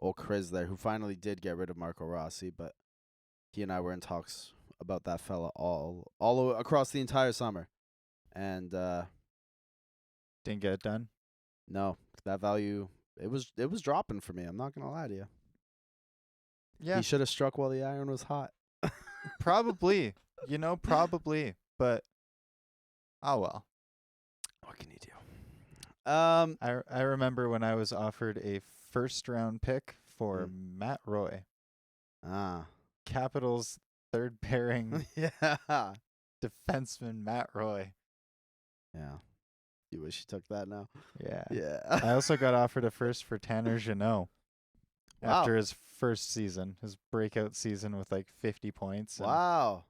Speaker 2: old Chris there, who finally did get rid of Marco Rossi, but he and I were in talks about that fella all across the entire summer, and
Speaker 4: didn't get it done.
Speaker 2: no, that value it was dropping for me. I'm not gonna lie to you.
Speaker 4: Yeah,
Speaker 2: He should have struck while the iron was hot.
Speaker 4: probably. Probably. But oh well.
Speaker 2: What can you do?
Speaker 4: I remember when I was offered a first round pick for
Speaker 2: Mm.
Speaker 4: Matt Roy,
Speaker 2: Ah,
Speaker 4: Capitals third pairing
Speaker 2: yeah,
Speaker 4: defenseman Matt Roy.
Speaker 2: yeah. You wish you took that now.
Speaker 4: Yeah.
Speaker 2: Yeah.
Speaker 4: I also got offered a first for Tanner Jeannot
Speaker 2: Wow.
Speaker 4: after his first season, his breakout season with like 50 points. and
Speaker 2: Wow.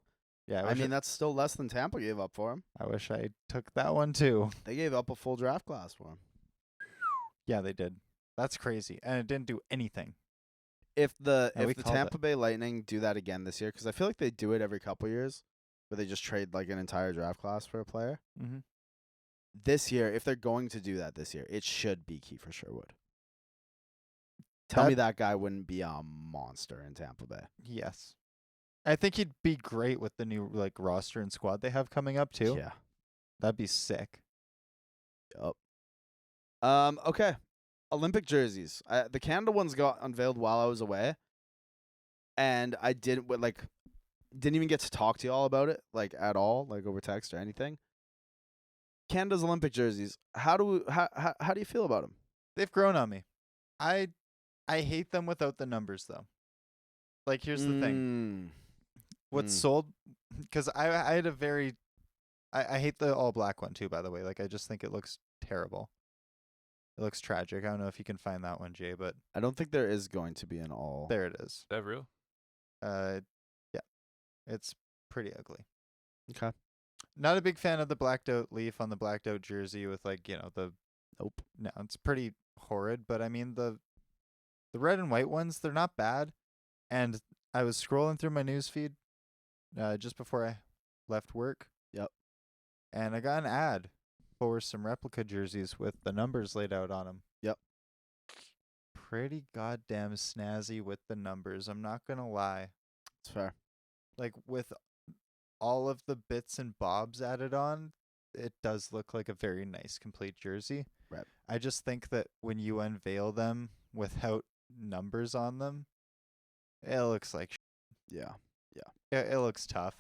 Speaker 4: Yeah,
Speaker 2: I mean, that's still less than Tampa gave up for him.
Speaker 4: I wish I took that one too.
Speaker 2: They gave up a full draft class for him.
Speaker 4: Yeah, they did. That's crazy, and it didn't do anything.
Speaker 2: If the
Speaker 4: Yeah, we
Speaker 2: if the
Speaker 4: called it.
Speaker 2: Tampa Bay Lightning do that again this year, because I feel like they do it every couple years, where they just trade like an entire draft class for a player.
Speaker 4: Mm-hmm.
Speaker 2: This year, if they're going to do that this year, it should be Kiefer Sherwood. Tell me that guy wouldn't be a monster in Tampa Bay.
Speaker 4: Yes, I think he'd be great with the new like roster and squad they have coming up too.
Speaker 2: Yeah.
Speaker 4: That'd be sick.
Speaker 2: Yup. Okay. Olympic jerseys. The Canada ones got unveiled while I was away, and I didn't even get to talk to y'all about it like at all, like over text or anything. Canada's Olympic jerseys. How do you feel about them?
Speaker 4: They've grown on me. I hate them without the numbers though. Like here's the thing. What's sold, because I had a very, I hate the all black one too, by the way. Like I just think it looks terrible. It looks tragic. I don't know if you can find that one, Jay, but
Speaker 2: I don't think there is going to be an all.
Speaker 4: there it is.
Speaker 1: is that real?
Speaker 4: Yeah, it's pretty ugly.
Speaker 2: Okay.
Speaker 4: Not a big fan of the blacked out leaf on the blacked out jersey with like the.
Speaker 2: Nope.
Speaker 4: No, it's pretty horrid. But I mean the red and white ones, they're not bad. And I was scrolling through my news feed just before I left work.
Speaker 2: Yep.
Speaker 4: And I got an ad for some replica jerseys with the numbers laid out on them.
Speaker 2: Yep.
Speaker 4: Pretty goddamn snazzy with the numbers. I'm not gonna lie.
Speaker 2: It's fair.
Speaker 4: Like with all of the bits and bobs added on, it does look like a very nice complete jersey.
Speaker 2: Right.
Speaker 4: I just think that when you unveil them without numbers on them, it looks like
Speaker 2: Yeah.
Speaker 4: it looks tough.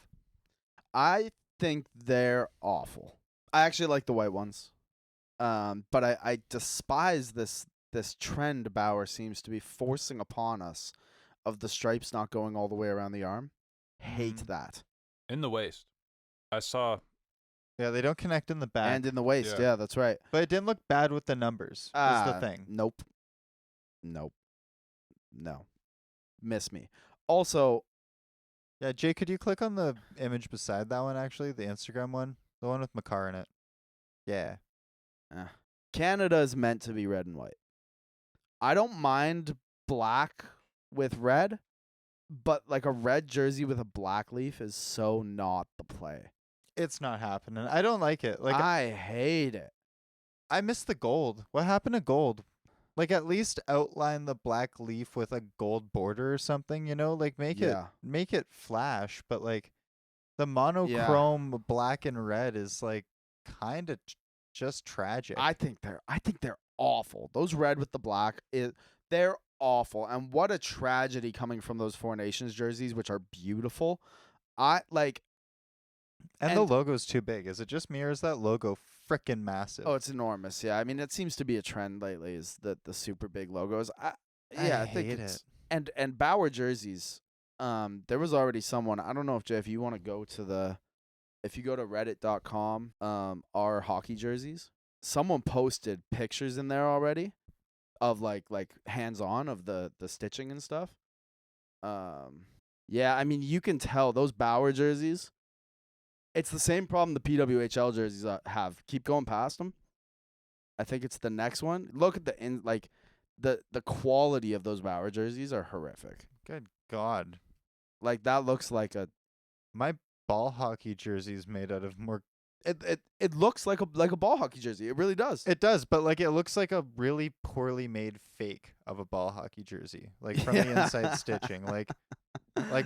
Speaker 2: I think they're awful. I actually like the white ones. But I despise this trend Bauer seems to be forcing upon us of the stripes not going all the way around the arm. Hate
Speaker 4: Mhm.
Speaker 2: that.
Speaker 1: In the waist. I saw
Speaker 4: Yeah, they don't connect in the back,
Speaker 2: And in the waist,
Speaker 1: Yeah.
Speaker 2: yeah, that's right.
Speaker 4: but it didn't look bad with the numbers. Is the thing.
Speaker 2: Nope. No. Miss me. Also,
Speaker 4: Yeah, Jay, could you click on the image beside that one? Actually, the Instagram one, the one with Makar in it. Yeah.
Speaker 2: Canada is meant to be red and white. I don't mind black with red, but like a red jersey with a black leaf is so not the play.
Speaker 4: It's not happening. I don't like it. Like
Speaker 2: I hate it.
Speaker 4: I miss the gold. What happened to gold? Like at least outline the black leaf with a gold border or something, you know? Like make it flash, but like the monochrome black and red is like kind of just tragic.
Speaker 2: I think they're awful. Those red with the black they're awful. And what a tragedy coming from those Four Nations jerseys, which are beautiful.
Speaker 4: And the logo's too big. Is it just me or is that logo frickin' massive?
Speaker 2: Oh, it's enormous. Yeah, I mean, it seems to be a trend lately. Is the super big logos? I think
Speaker 4: hate
Speaker 2: it's
Speaker 4: it.
Speaker 2: and Bauer jerseys. There was already someone. I don't know if Jay, if you want to go to if you go to Reddit.com, our hockey jerseys. Someone posted pictures in there already of like hands on of the stitching and stuff. Yeah, I mean, you can tell those Bauer jerseys. It's the same problem the PWHL jerseys have. Keep going past them. I think it's the next one. Look at the quality of those Bauer jerseys are horrific.
Speaker 4: Good God.
Speaker 2: Like that looks like
Speaker 4: my ball hockey jersey is made out of more.
Speaker 2: It looks like a ball hockey jersey. It really does.
Speaker 4: It does, but like it looks like a really poorly made fake of a ball hockey jersey, like from the inside stitching. Like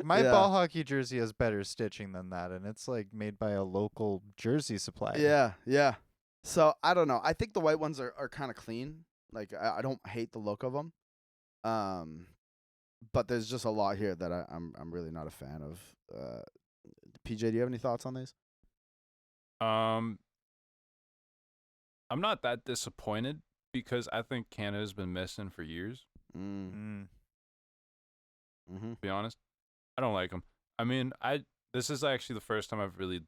Speaker 4: my ball hockey jersey has better stitching than that, and it's like made by a local jersey supplier.
Speaker 2: Yeah. So I don't know. I think the white ones are kind of clean. Like I don't hate the look of them. But there's just a lot here that I'm really not a fan of. PJ, do you have any thoughts on these?
Speaker 1: I'm not that disappointed because I think Canada's been missing for years.
Speaker 2: Mm-hmm.
Speaker 1: To be honest, I don't like them. I mean, this is actually the first time I've really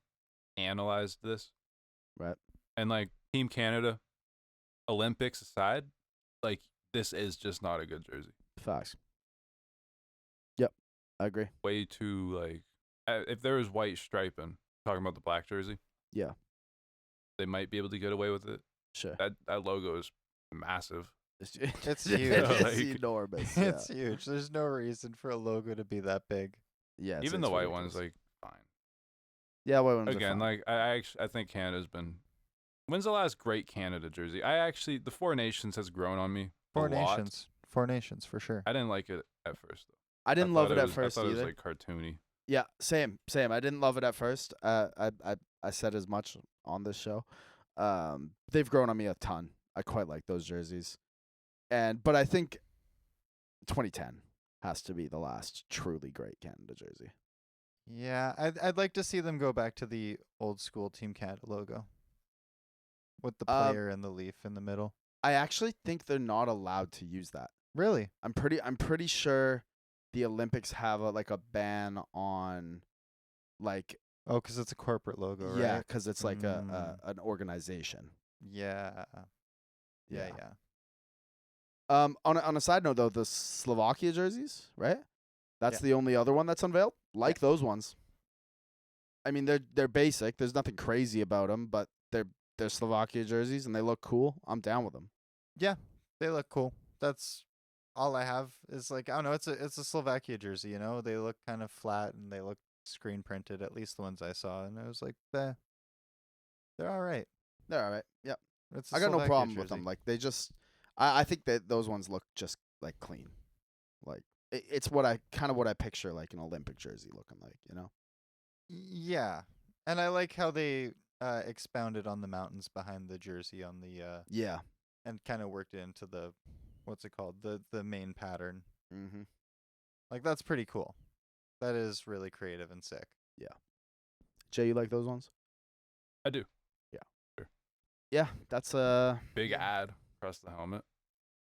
Speaker 1: analyzed this.
Speaker 2: Right.
Speaker 1: And like Team Canada, Olympics aside, like this is just not a good jersey.
Speaker 2: Facts. Yep, I agree.
Speaker 1: Way too like, if there was white striping, talking about the black jersey.
Speaker 2: Yeah.
Speaker 1: They might be able to get away with it.
Speaker 2: Sure.
Speaker 1: That logo is massive.
Speaker 4: It's huge.
Speaker 2: It's enormous. Yeah.
Speaker 4: It's huge. There's no reason for a logo to be that big.
Speaker 2: Yeah.
Speaker 1: Even the white one's like fine.
Speaker 2: Yeah, white ones
Speaker 1: again.
Speaker 2: are fine.
Speaker 1: Like I think Canada's been. When's the last great Canada jersey? The Four Nations has grown on me.
Speaker 4: Four Nations for sure.
Speaker 1: I didn't like it at first though.
Speaker 2: I didn't love it at first
Speaker 1: I thought
Speaker 2: either.
Speaker 1: it was like cartoony.
Speaker 2: Yeah, same. I didn't love it at first. I said as much on this show. They've grown on me a ton. I quite like those jerseys. But I think 2010 has to be the last truly great Canada jersey.
Speaker 4: Yeah, I'd like to see them go back to the old school Team Canada logo with the player and the leaf in the middle.
Speaker 2: I actually think they're not allowed to use that.
Speaker 4: Really?
Speaker 2: I'm pretty sure the Olympics have a ban on like.
Speaker 4: Oh, because it's a corporate logo, right?
Speaker 2: Yeah, because it's like an organization.
Speaker 4: Yeah.
Speaker 2: On a side note though, the Slovakia jerseys, right? That's the only other one that's unveiled. Like those ones. I mean, they're basic. There's nothing crazy about them, but they're Slovakia jerseys and they look cool. I'm down with them.
Speaker 4: Yeah, they look cool. That's all I have is like I don't know. It's a Slovakia jersey, you know. They look kind of flat and they look screen printed. At least the ones I saw, and I was like, they're all right.
Speaker 2: They're all right. Yep.
Speaker 4: I
Speaker 2: got no problem with them. Like they just, I think that those ones look just like clean. Like it's what I picture like an Olympic jersey looking like, you know.
Speaker 4: Yeah, and I like how they expounded on the mountains behind the jersey on the
Speaker 2: yeah,
Speaker 4: and kind of worked it into the what's it called the main pattern.
Speaker 2: Mm-hmm.
Speaker 4: Like that's pretty cool. That is really creative and sick.
Speaker 2: Yeah. Jay, you like those ones?
Speaker 1: I do.
Speaker 2: Yeah.
Speaker 1: Sure.
Speaker 2: Yeah, that's
Speaker 1: big ad across the helmet.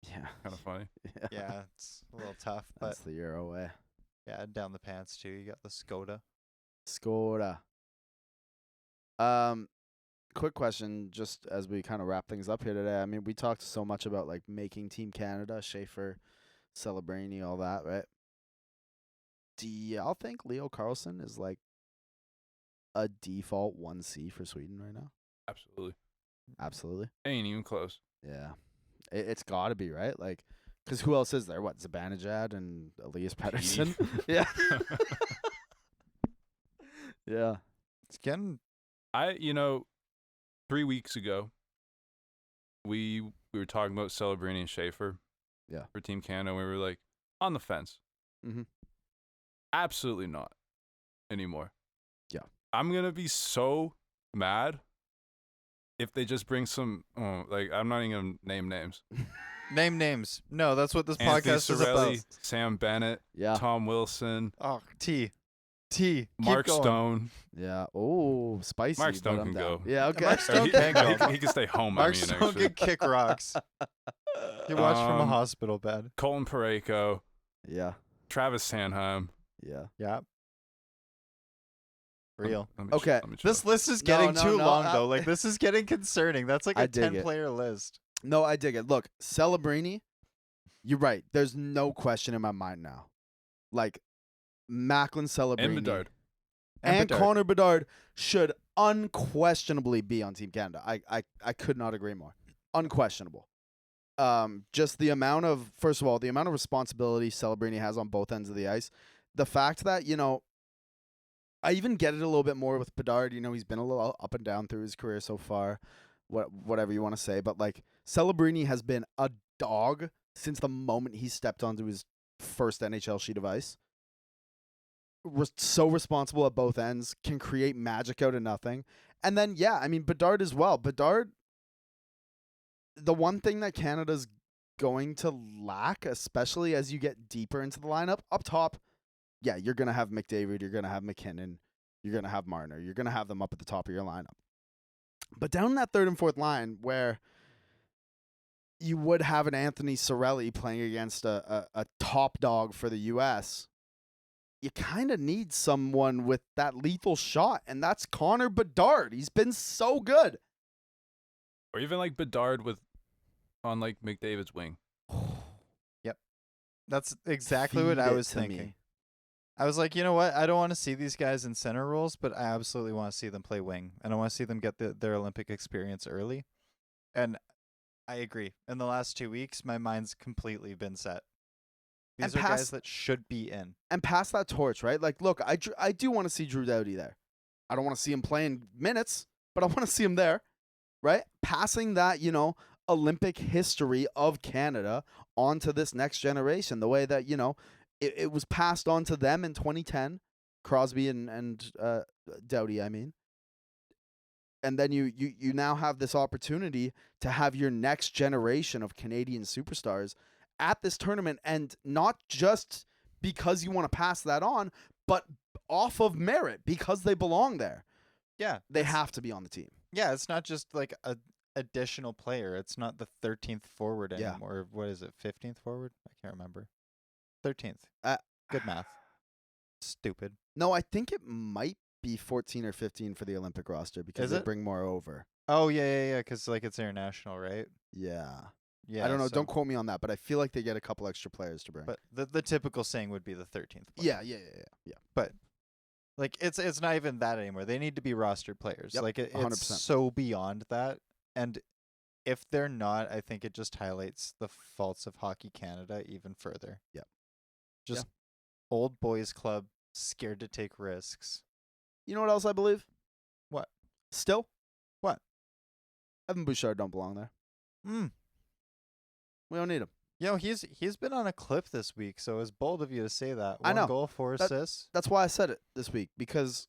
Speaker 2: Yeah.
Speaker 1: Kind of funny.
Speaker 4: Yeah, it's a little tough, but
Speaker 2: that's the Euro way.
Speaker 4: Yeah, down the pants too. You got the Skoda.
Speaker 2: Quick question, just as we kind of wrap things up here today. I mean, we talked so much about like making Team Canada, Schaefer, Celebrini, all that, right? Do y'all think Leo Carlsson is like a default 1C for Sweden right now?
Speaker 1: Absolutely.
Speaker 2: Absolutely.
Speaker 1: Ain't even close.
Speaker 2: Yeah. It's got to be, right? Like, Because who else is there? What, Zibanejad and Elias Pettersson? Yeah. Yeah.
Speaker 4: It's getting
Speaker 1: 3 weeks ago, we were talking about Celebrini and Schaefer.
Speaker 2: Yeah.
Speaker 1: For Team Canada, we were like on the fence.
Speaker 2: Mm-hmm.
Speaker 1: Absolutely not anymore.
Speaker 2: Yeah.
Speaker 1: I'm gonna be so mad if they just bring some. I'm not even gonna name names.
Speaker 4: name names. No, that's what this
Speaker 1: Anthony
Speaker 4: podcast is about.
Speaker 1: Cirelli, Sam Bennett,
Speaker 2: Yeah.
Speaker 1: Tom Wilson,
Speaker 4: Oh, T.
Speaker 1: Mark
Speaker 4: Keep going.
Speaker 1: Stone.
Speaker 2: Yeah. Oh, spicy.
Speaker 1: Mark
Speaker 2: but
Speaker 1: Stone
Speaker 2: I'm
Speaker 1: can
Speaker 2: down.
Speaker 1: go.
Speaker 2: Yeah, okay.
Speaker 4: Mark
Speaker 1: Or
Speaker 4: Stone
Speaker 1: he,
Speaker 4: can go.
Speaker 1: he can stay home.
Speaker 4: Mark
Speaker 1: I mean,
Speaker 4: Stone
Speaker 1: actually.
Speaker 4: can kick rocks. He watched from a
Speaker 1: Um,
Speaker 4: hospital bed.
Speaker 1: Colton Parayko,
Speaker 2: Yeah.
Speaker 1: Travis Sanheim.
Speaker 2: Yeah.
Speaker 4: Yeah. Real.
Speaker 1: Let me
Speaker 2: Okay,
Speaker 1: let me chill.
Speaker 4: This list is
Speaker 2: No,
Speaker 4: getting
Speaker 2: no,
Speaker 4: too
Speaker 2: no,
Speaker 4: long, though. Like, this is getting concerning. That's like
Speaker 2: I
Speaker 4: a
Speaker 2: dig it.
Speaker 4: 10-player list.
Speaker 2: No, I dig it. Look, Celebrini, you're right. There's no question in my mind now. Like, Macklin Celebrini
Speaker 1: And Bedard.
Speaker 2: and
Speaker 4: Bedard.
Speaker 2: Connor Bedard should unquestionably be on Team Canada. I could not agree more. Unquestionable. Just the amount of, first of all, the amount of responsibility Celebrini has on both ends of the ice. The fact that, I even get it a little bit more with Bedard. He's been a little up and down through his career so far, whatever you want to say. But, like, Celebrini has been a dog since the moment he stepped onto his first NHL sheet of ice. So responsible at both ends, can create magic out of nothing. And then, Bedard as well. Bedard, the one thing that Canada's going to lack, especially as you get deeper into the lineup, up top, yeah, you're going to have McDavid, you're going to have McKinnon, you're going to have Marner, you're going to have them up at the top of your lineup. But down in that third and fourth line, where you would have an Anthony Cirelli playing against a top dog for the U.S., you kind of need someone with that lethal shot, and that's Connor Bedard. He's been so good.
Speaker 1: Or even like Bedard on like McDavid's wing.
Speaker 4: That's exactly what
Speaker 2: Feed
Speaker 4: I
Speaker 2: it
Speaker 4: was
Speaker 2: to
Speaker 4: thinking.
Speaker 2: me.
Speaker 4: I was like, you know what? I don't want to see these guys in center roles, but I absolutely want to see them play wing. And I want to see them get their Olympic experience early. And I agree. In the last 2 weeks, my mind's completely been set. These
Speaker 2: And
Speaker 4: are guys
Speaker 2: past-
Speaker 4: that should be in.
Speaker 2: And pass that torch, right? Like, look, I do want to see Drew Doughty there. I don't want to see him playing minutes, but I want to see him there, right? Passing that, Olympic history of Canada onto this next generation, the way that, it was passed on to them in 2010, Crosby and Doughty, I mean. And then you now have this opportunity to have your next generation of Canadian superstars at this tournament, and not just because you want to pass that on, but off of merit, because they belong there.
Speaker 4: Yeah.
Speaker 2: They have to be on the team.
Speaker 4: Yeah, it's not just like a additional player. It's not the 13th forward
Speaker 2: Yeah.
Speaker 4: anymore. What is it? 15th forward? I can't remember. 13th.
Speaker 2: Uh,
Speaker 4: Good math. Stupid.
Speaker 2: No, I think it might be 14 or 15 for the Olympic roster because
Speaker 4: Is
Speaker 2: they
Speaker 4: it?
Speaker 2: bring more over.
Speaker 4: Oh, yeah, because like it's international, right?
Speaker 2: Yeah.
Speaker 4: Yeah.
Speaker 2: I don't know.
Speaker 4: so-
Speaker 2: Don't quote me on that, but I feel like they get a couple extra players to bring.
Speaker 4: But the typical saying would be the 13th player.
Speaker 2: Yeah.
Speaker 4: Like it's not even that anymore. They need to be rostered players.
Speaker 2: Yep,
Speaker 4: Like it's
Speaker 2: 100%.
Speaker 4: so beyond that. And if they're not, I think it just highlights the faults of Hockey Canada even further.
Speaker 2: Yep.
Speaker 4: Just old boys club, scared to take risks.
Speaker 2: You know what else I believe?
Speaker 4: What?
Speaker 2: Still?
Speaker 4: What?
Speaker 2: Evan Bouchard don't belong there. We don't need him.
Speaker 4: He's been on a clip this week, so it's bold of you to say that.
Speaker 2: I
Speaker 4: One
Speaker 2: know.
Speaker 4: goal, 4
Speaker 2: That-
Speaker 4: assists.
Speaker 2: That's why I said it this week, because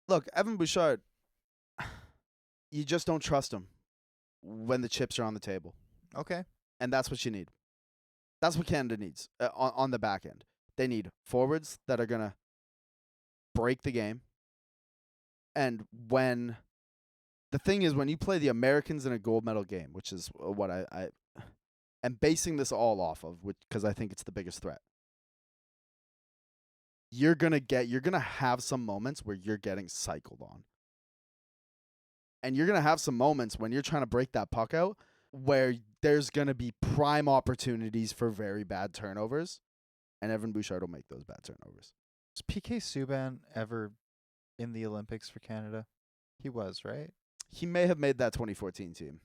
Speaker 2: look, Evan Bouchard, you just don't trust him when the chips are on the table.
Speaker 4: Okay.
Speaker 2: And that's what you need. That's what Canada needs on the back end. They need forwards that are going to break the game. And the thing is, when you play the Americans in a gold medal game, which is what I am basing this all off of, because I think it's the biggest threat, you're going to have some moments where you're getting cycled on. And you're going to have some moments when you're trying to break that puck out where there's going to be prime opportunities for very bad turnovers, and Evan Bouchard will make those bad turnovers.
Speaker 4: Was PK Subban ever in the Olympics for Canada? He was, right?
Speaker 2: He may have made that 2014 team.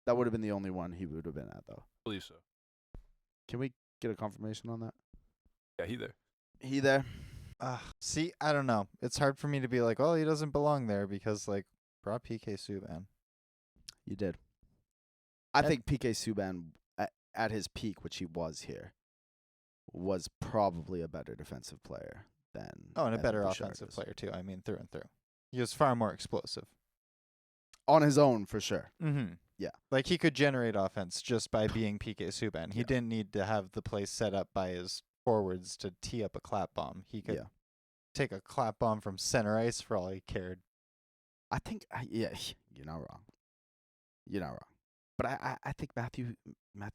Speaker 2: That would have been the only one he would have been at, though.
Speaker 1: I believe so.
Speaker 2: Can we get a confirmation on that?
Speaker 1: Yeah, he there.
Speaker 2: He there?
Speaker 4: See, I don't know. It's hard for me to be like, well, he doesn't belong there because, like, brought PK Subban.
Speaker 2: You did. I
Speaker 4: And-
Speaker 2: think PK Subban at his peak, which he was here, was probably a better defensive player than.
Speaker 4: Oh, and a
Speaker 2: Evan
Speaker 4: better
Speaker 2: Bouchard
Speaker 4: offensive
Speaker 2: is.
Speaker 4: player, too. I mean, through and through. He was far more explosive.
Speaker 2: On his own, for sure.
Speaker 4: Mm-hmm.
Speaker 2: Yeah.
Speaker 4: Like, he could generate offense just by being PK Subban. He
Speaker 2: Yeah.
Speaker 4: didn't need to have the place set up by his forwards to tee up a clap bomb. He could
Speaker 2: Yeah.
Speaker 4: take a clap bomb from center ice for all he cared.
Speaker 2: I think, yeah, you're not wrong. You're not wrong. But I think Matthew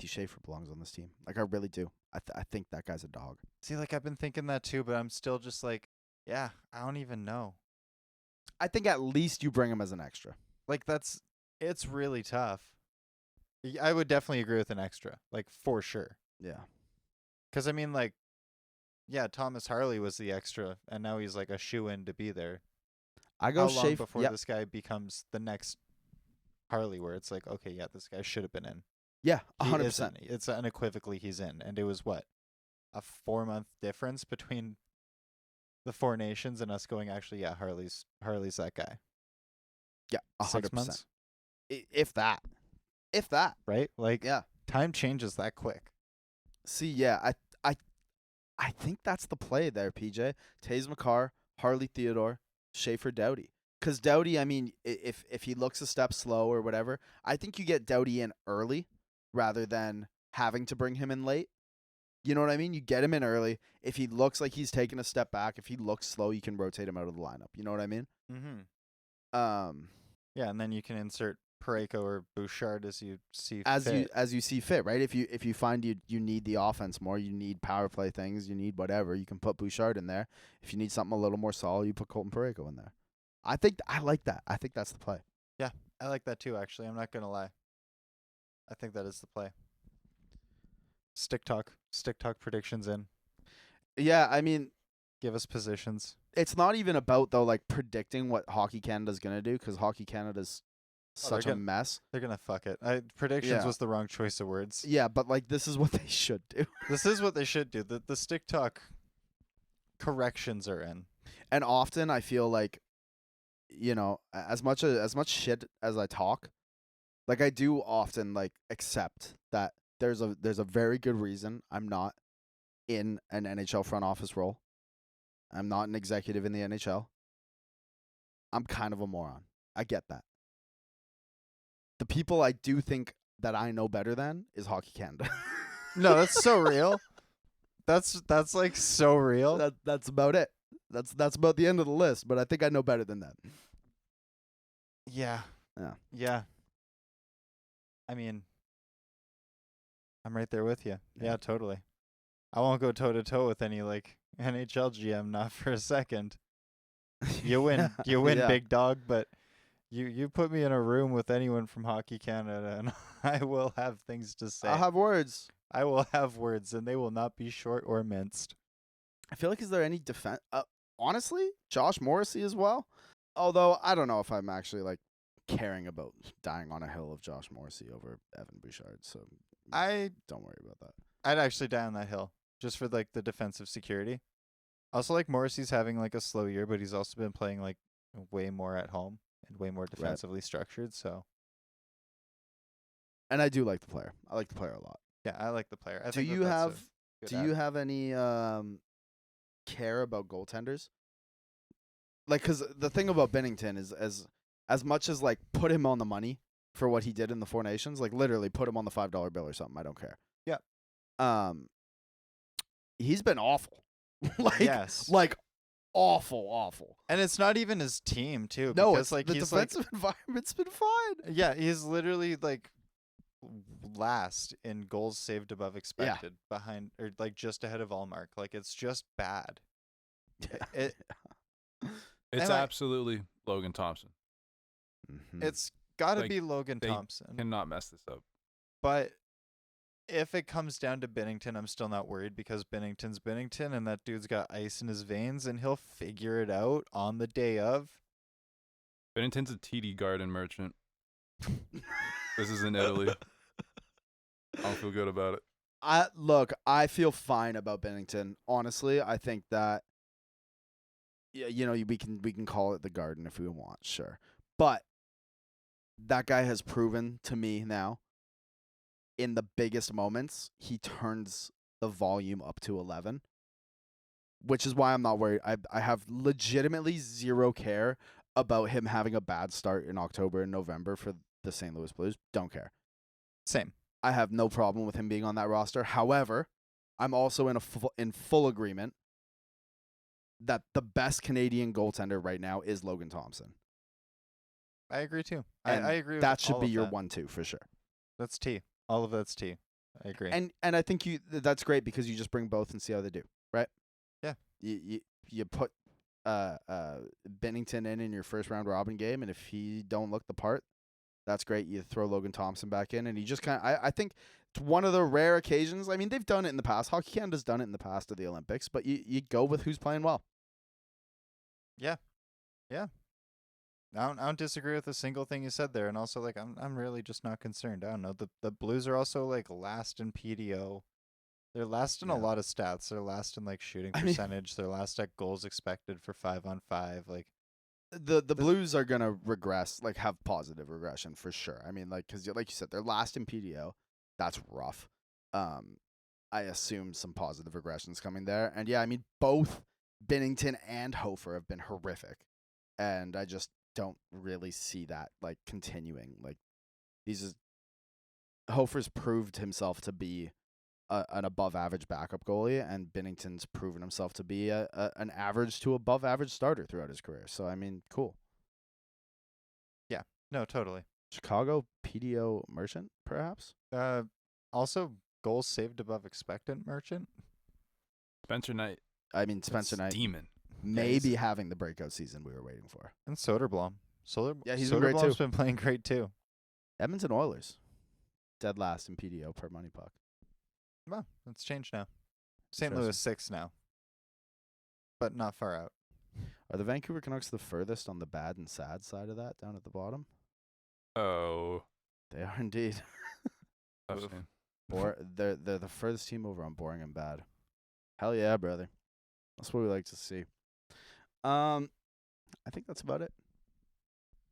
Speaker 2: Schaefer belongs on this team. Like, I really do. I think that guy's a dog.
Speaker 4: See, like, I've been thinking that, too, but I'm still just like, yeah, I don't even know.
Speaker 2: I think at least you bring him as an extra.
Speaker 4: Like, it's really tough. I would definitely agree with an extra, like, for sure.
Speaker 2: Yeah.
Speaker 4: Because, I mean, like, yeah, Thomas Harley was the extra, and now he's, like, a shoe-in to be there.
Speaker 2: I go
Speaker 4: How long
Speaker 2: Schaefer.
Speaker 4: before
Speaker 2: Yep.
Speaker 4: this guy becomes the next Harley, where it's like, okay, yeah, this guy should have been in.
Speaker 2: Yeah,
Speaker 4: He
Speaker 2: 100%.
Speaker 4: isn't. It's unequivocally he's in, and it was what, a 4-month difference between the Four Nations and us going, actually, yeah, Harley's that guy.
Speaker 2: Yeah, 100%.
Speaker 4: 6 months,
Speaker 2: If that. If that.
Speaker 4: right? Like,
Speaker 2: Yeah.
Speaker 4: time changes that quick.
Speaker 2: See, yeah, I think that's the play there, PJ. Taze McCarr, Harley Theodore, Schaefer Doughty. Because Doughty, I mean, if he looks a step slow or whatever, I think you get Doughty in early rather than having to bring him in late. You know what I mean? You get him in early. If he looks like he's taking a step back, if he looks slow, you can rotate him out of the lineup. You know what I mean?
Speaker 4: Mm-hmm.
Speaker 2: Um,
Speaker 4: Yeah, and then you can insert Parayko or Bouchard as you see
Speaker 2: as
Speaker 4: fit.
Speaker 2: you see fit, right? If you find you need the offense more, you need power play things, you need whatever, you can put Bouchard in there. If you need something a little more solid, you put Colton Parayko in there. I like that. I think that's the play.
Speaker 4: I like that too, actually. I'm not going to lie. I think that is the play. Stick talk predictions in.
Speaker 2: Yeah, I mean,
Speaker 4: Give us positions.
Speaker 2: it's not even about though like predicting what Hockey Canada's gonna do because Hockey Canada's
Speaker 4: Oh, they're
Speaker 2: such a
Speaker 4: gonna-
Speaker 2: mess.
Speaker 4: They're going to fuck it. Predictions
Speaker 2: Yeah.
Speaker 4: was the wrong choice of words.
Speaker 2: Yeah, but like this is what they should do.
Speaker 4: This is what they should do. The stick talk corrections are in.
Speaker 2: And often I feel like, you know, as much shit as I talk, like I do often like accept that there's a very good reason I'm not in an NHL front office role. I'm not an executive in the NHL. I'm kind of a moron. I get that. The people I do think that I know better than is Hockey Canada.
Speaker 4: No, that's so real. That's like so real.
Speaker 2: That's about it. That's about the end of the list, but I think I know better than that.
Speaker 4: Yeah.
Speaker 2: Yeah.
Speaker 4: Yeah. I mean, I'm right there with you.
Speaker 2: Yeah.
Speaker 4: Yeah, totally. I won't go toe to toe with any like NHL GM, not for a second. You win,
Speaker 2: Yeah.
Speaker 4: big dog. But you put me in a room with anyone from Hockey Canada, and I will have things to say.
Speaker 2: I'll have words.
Speaker 4: I will have words, and they will not be short or minced.
Speaker 2: I feel like is there any defense? Honestly, Josh Morrissey as well. Although I don't know if I'm actually like caring about dying on a hill of Josh Morrissey over Evan Bouchard. So
Speaker 4: I
Speaker 2: don't worry about that.
Speaker 4: I'd actually die on that hill just for like the defensive security. Also, like Morrissey's having like a slow year, but he's also been playing like way more at home and way more defensively structured. So
Speaker 2: And I do like the player. I like the player a lot.
Speaker 4: yeah, I like the player. I
Speaker 2: Do
Speaker 4: think
Speaker 2: you
Speaker 4: that's a
Speaker 2: have
Speaker 4: good
Speaker 2: do
Speaker 4: add.
Speaker 2: you have any care about goaltenders? Like, cause the thing about Binnington is as much as like put him on the money for what he did in the Four Nations, like literally put him on the $5 bill or something. I don't care.
Speaker 4: Yeah.
Speaker 2: He's been awful.
Speaker 4: Yes.
Speaker 2: Like awful.
Speaker 4: And it's not even his team too.
Speaker 2: No,
Speaker 4: because
Speaker 2: it's
Speaker 4: like
Speaker 2: the
Speaker 4: he's
Speaker 2: defensive environment's been fine.
Speaker 4: like he's literally like last in goals saved above expected, behind or like just ahead of Allmark. Like it's just bad. It
Speaker 1: It's
Speaker 4: And, like-
Speaker 1: absolutely Logan Thompson.
Speaker 2: Mhm.
Speaker 4: it's got to
Speaker 1: Like,
Speaker 4: be Logan
Speaker 1: they
Speaker 4: Thompson.
Speaker 1: Cannot mess this up.
Speaker 4: But if it comes down to Binnington, I'm still not worried because Binnington's Binnington and that dude's got ice in his veins and he'll figure it out on the day of.
Speaker 1: Bennington's a TD Garden merchant. This is in Italy. I don't feel good about it.
Speaker 2: I feel fine about Binnington. Honestly, I think that we can call it the Garden if we want, sure. But that guy has proven to me now in the biggest moments, he turns the volume up to 11, which is why I'm not worried. I have legitimately zero care about him having a bad start in October and November for the St. Louis Blues. Don't care.
Speaker 4: Same.
Speaker 2: I have no problem with him being on that roster. However, I'm also in full agreement that the best Canadian goaltender right now is Logan Thompson.
Speaker 4: I agree too.
Speaker 2: And
Speaker 4: I agree with
Speaker 2: that should
Speaker 4: all
Speaker 2: be
Speaker 4: of
Speaker 2: your
Speaker 4: that.
Speaker 2: 1-2 for sure.
Speaker 4: That's T. All of that's T. I agree.
Speaker 2: And I think that's great because you just bring both and see how they do, right?
Speaker 4: Yeah.
Speaker 2: You put Binnington in your first round robin game, and if he don't look the part, that's great. You throw Logan Thompson back in, and he just kind of I think it's one of the rare occasions. I mean, they've done it in the past. Hockey Canada's done it in the past of the Olympics, but you go with who's playing well.
Speaker 4: Yeah. I don't disagree with a single thing you said there, and also like I'm really just not concerned. I don't know. The Blues are also like last in PDO. They're last in a
Speaker 2: Yeah.
Speaker 4: lot of stats. They're last in like shooting
Speaker 2: I mean-
Speaker 4: percentage. They're last at goals expected for 5-on-5. Like
Speaker 2: The Blues are gonna regress, like have positive regression for sure. I mean, because like you said, they're last in PDO. That's rough. I assume some positive regressions coming there, and yeah, I mean both Binnington and Hofer have been horrific, and I just don't really see that like continuing. Like Hofer's proved himself to be an above average backup goalie, and Binnington's proven himself to be an average to above average starter throughout his career. So I mean, cool.
Speaker 4: no, totally.
Speaker 2: Chicago PDO Merchant, perhaps.
Speaker 4: Also goals saved above expectant Merchant.
Speaker 1: Spencer Knight,
Speaker 2: I mean, Spencer
Speaker 1: that's
Speaker 2: Knight
Speaker 1: demon.
Speaker 2: maybe having the breakout season we were waiting for.
Speaker 4: And Soderblom.
Speaker 2: Yeah, he's been great
Speaker 4: Soderblom's
Speaker 2: too.
Speaker 4: been playing great too.
Speaker 2: Edmonton Oilers, dead last in PDO per money puck.
Speaker 4: Well, it's changed now. St.
Speaker 2: Interesting.
Speaker 4: Louis 6 now. But not far out.
Speaker 2: Are the Vancouver Canucks the furthest on the bad and sad side of that, down at the bottom?
Speaker 1: Oh,
Speaker 2: They are indeed.
Speaker 1: tough
Speaker 4: Oof.
Speaker 1: scene.
Speaker 2: They're the furthest team over on boring and bad. Hell yeah, brother. That's what we like to see. I think that's about it.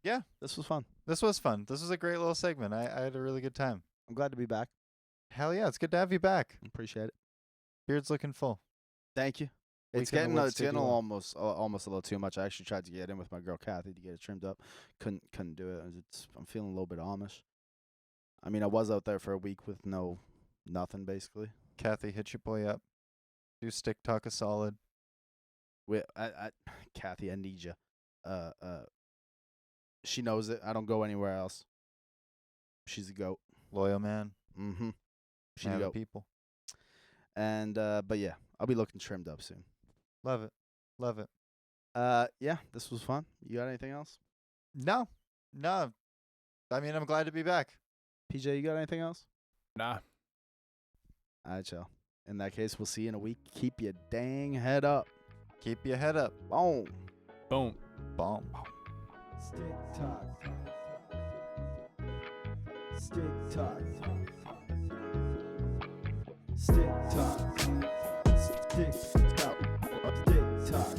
Speaker 4: Yeah.
Speaker 2: This was fun.
Speaker 4: This was fun. This was a great little segment. I had a really good time.
Speaker 2: I'm glad to be back.
Speaker 4: Hell yeah, it's good to have you back.
Speaker 2: Appreciate it.
Speaker 4: Beard's looking full.
Speaker 2: Thank you. It's
Speaker 4: Weekend
Speaker 2: getting
Speaker 4: awards
Speaker 2: it's
Speaker 4: did
Speaker 2: getting
Speaker 4: you well.
Speaker 2: almost a little too much. I actually tried to get in with my girl Kathy to get it trimmed up. Couldn't do it. I'm feeling a little bit Amish. I mean, I was out there for a week with nothing basically.
Speaker 4: Kathy, hit your boy up. Do stick talk a solid.
Speaker 2: Kathy, I need you. She knows it. I don't go anywhere else. She's a goat.
Speaker 4: Loyal man.
Speaker 2: Mm-hmm. She's
Speaker 4: Man
Speaker 2: a
Speaker 4: of the
Speaker 2: goat.
Speaker 4: people.
Speaker 2: And but yeah, I'll be looking trimmed up soon.
Speaker 4: Love it. Love it.
Speaker 2: Yeah, this was fun. You got anything else?
Speaker 4: No. I mean, I'm glad to be back.
Speaker 2: PJ, you got anything else?
Speaker 1: Nah.
Speaker 2: All right, chill. In that case, we'll see you in a week. Keep your dang head up.
Speaker 4: Keep your head up.
Speaker 2: Boom.
Speaker 1: Boom.
Speaker 4: Bomb.
Speaker 3: Stick talk. Stick talk. Stick talk. Stick talk. Stick talk.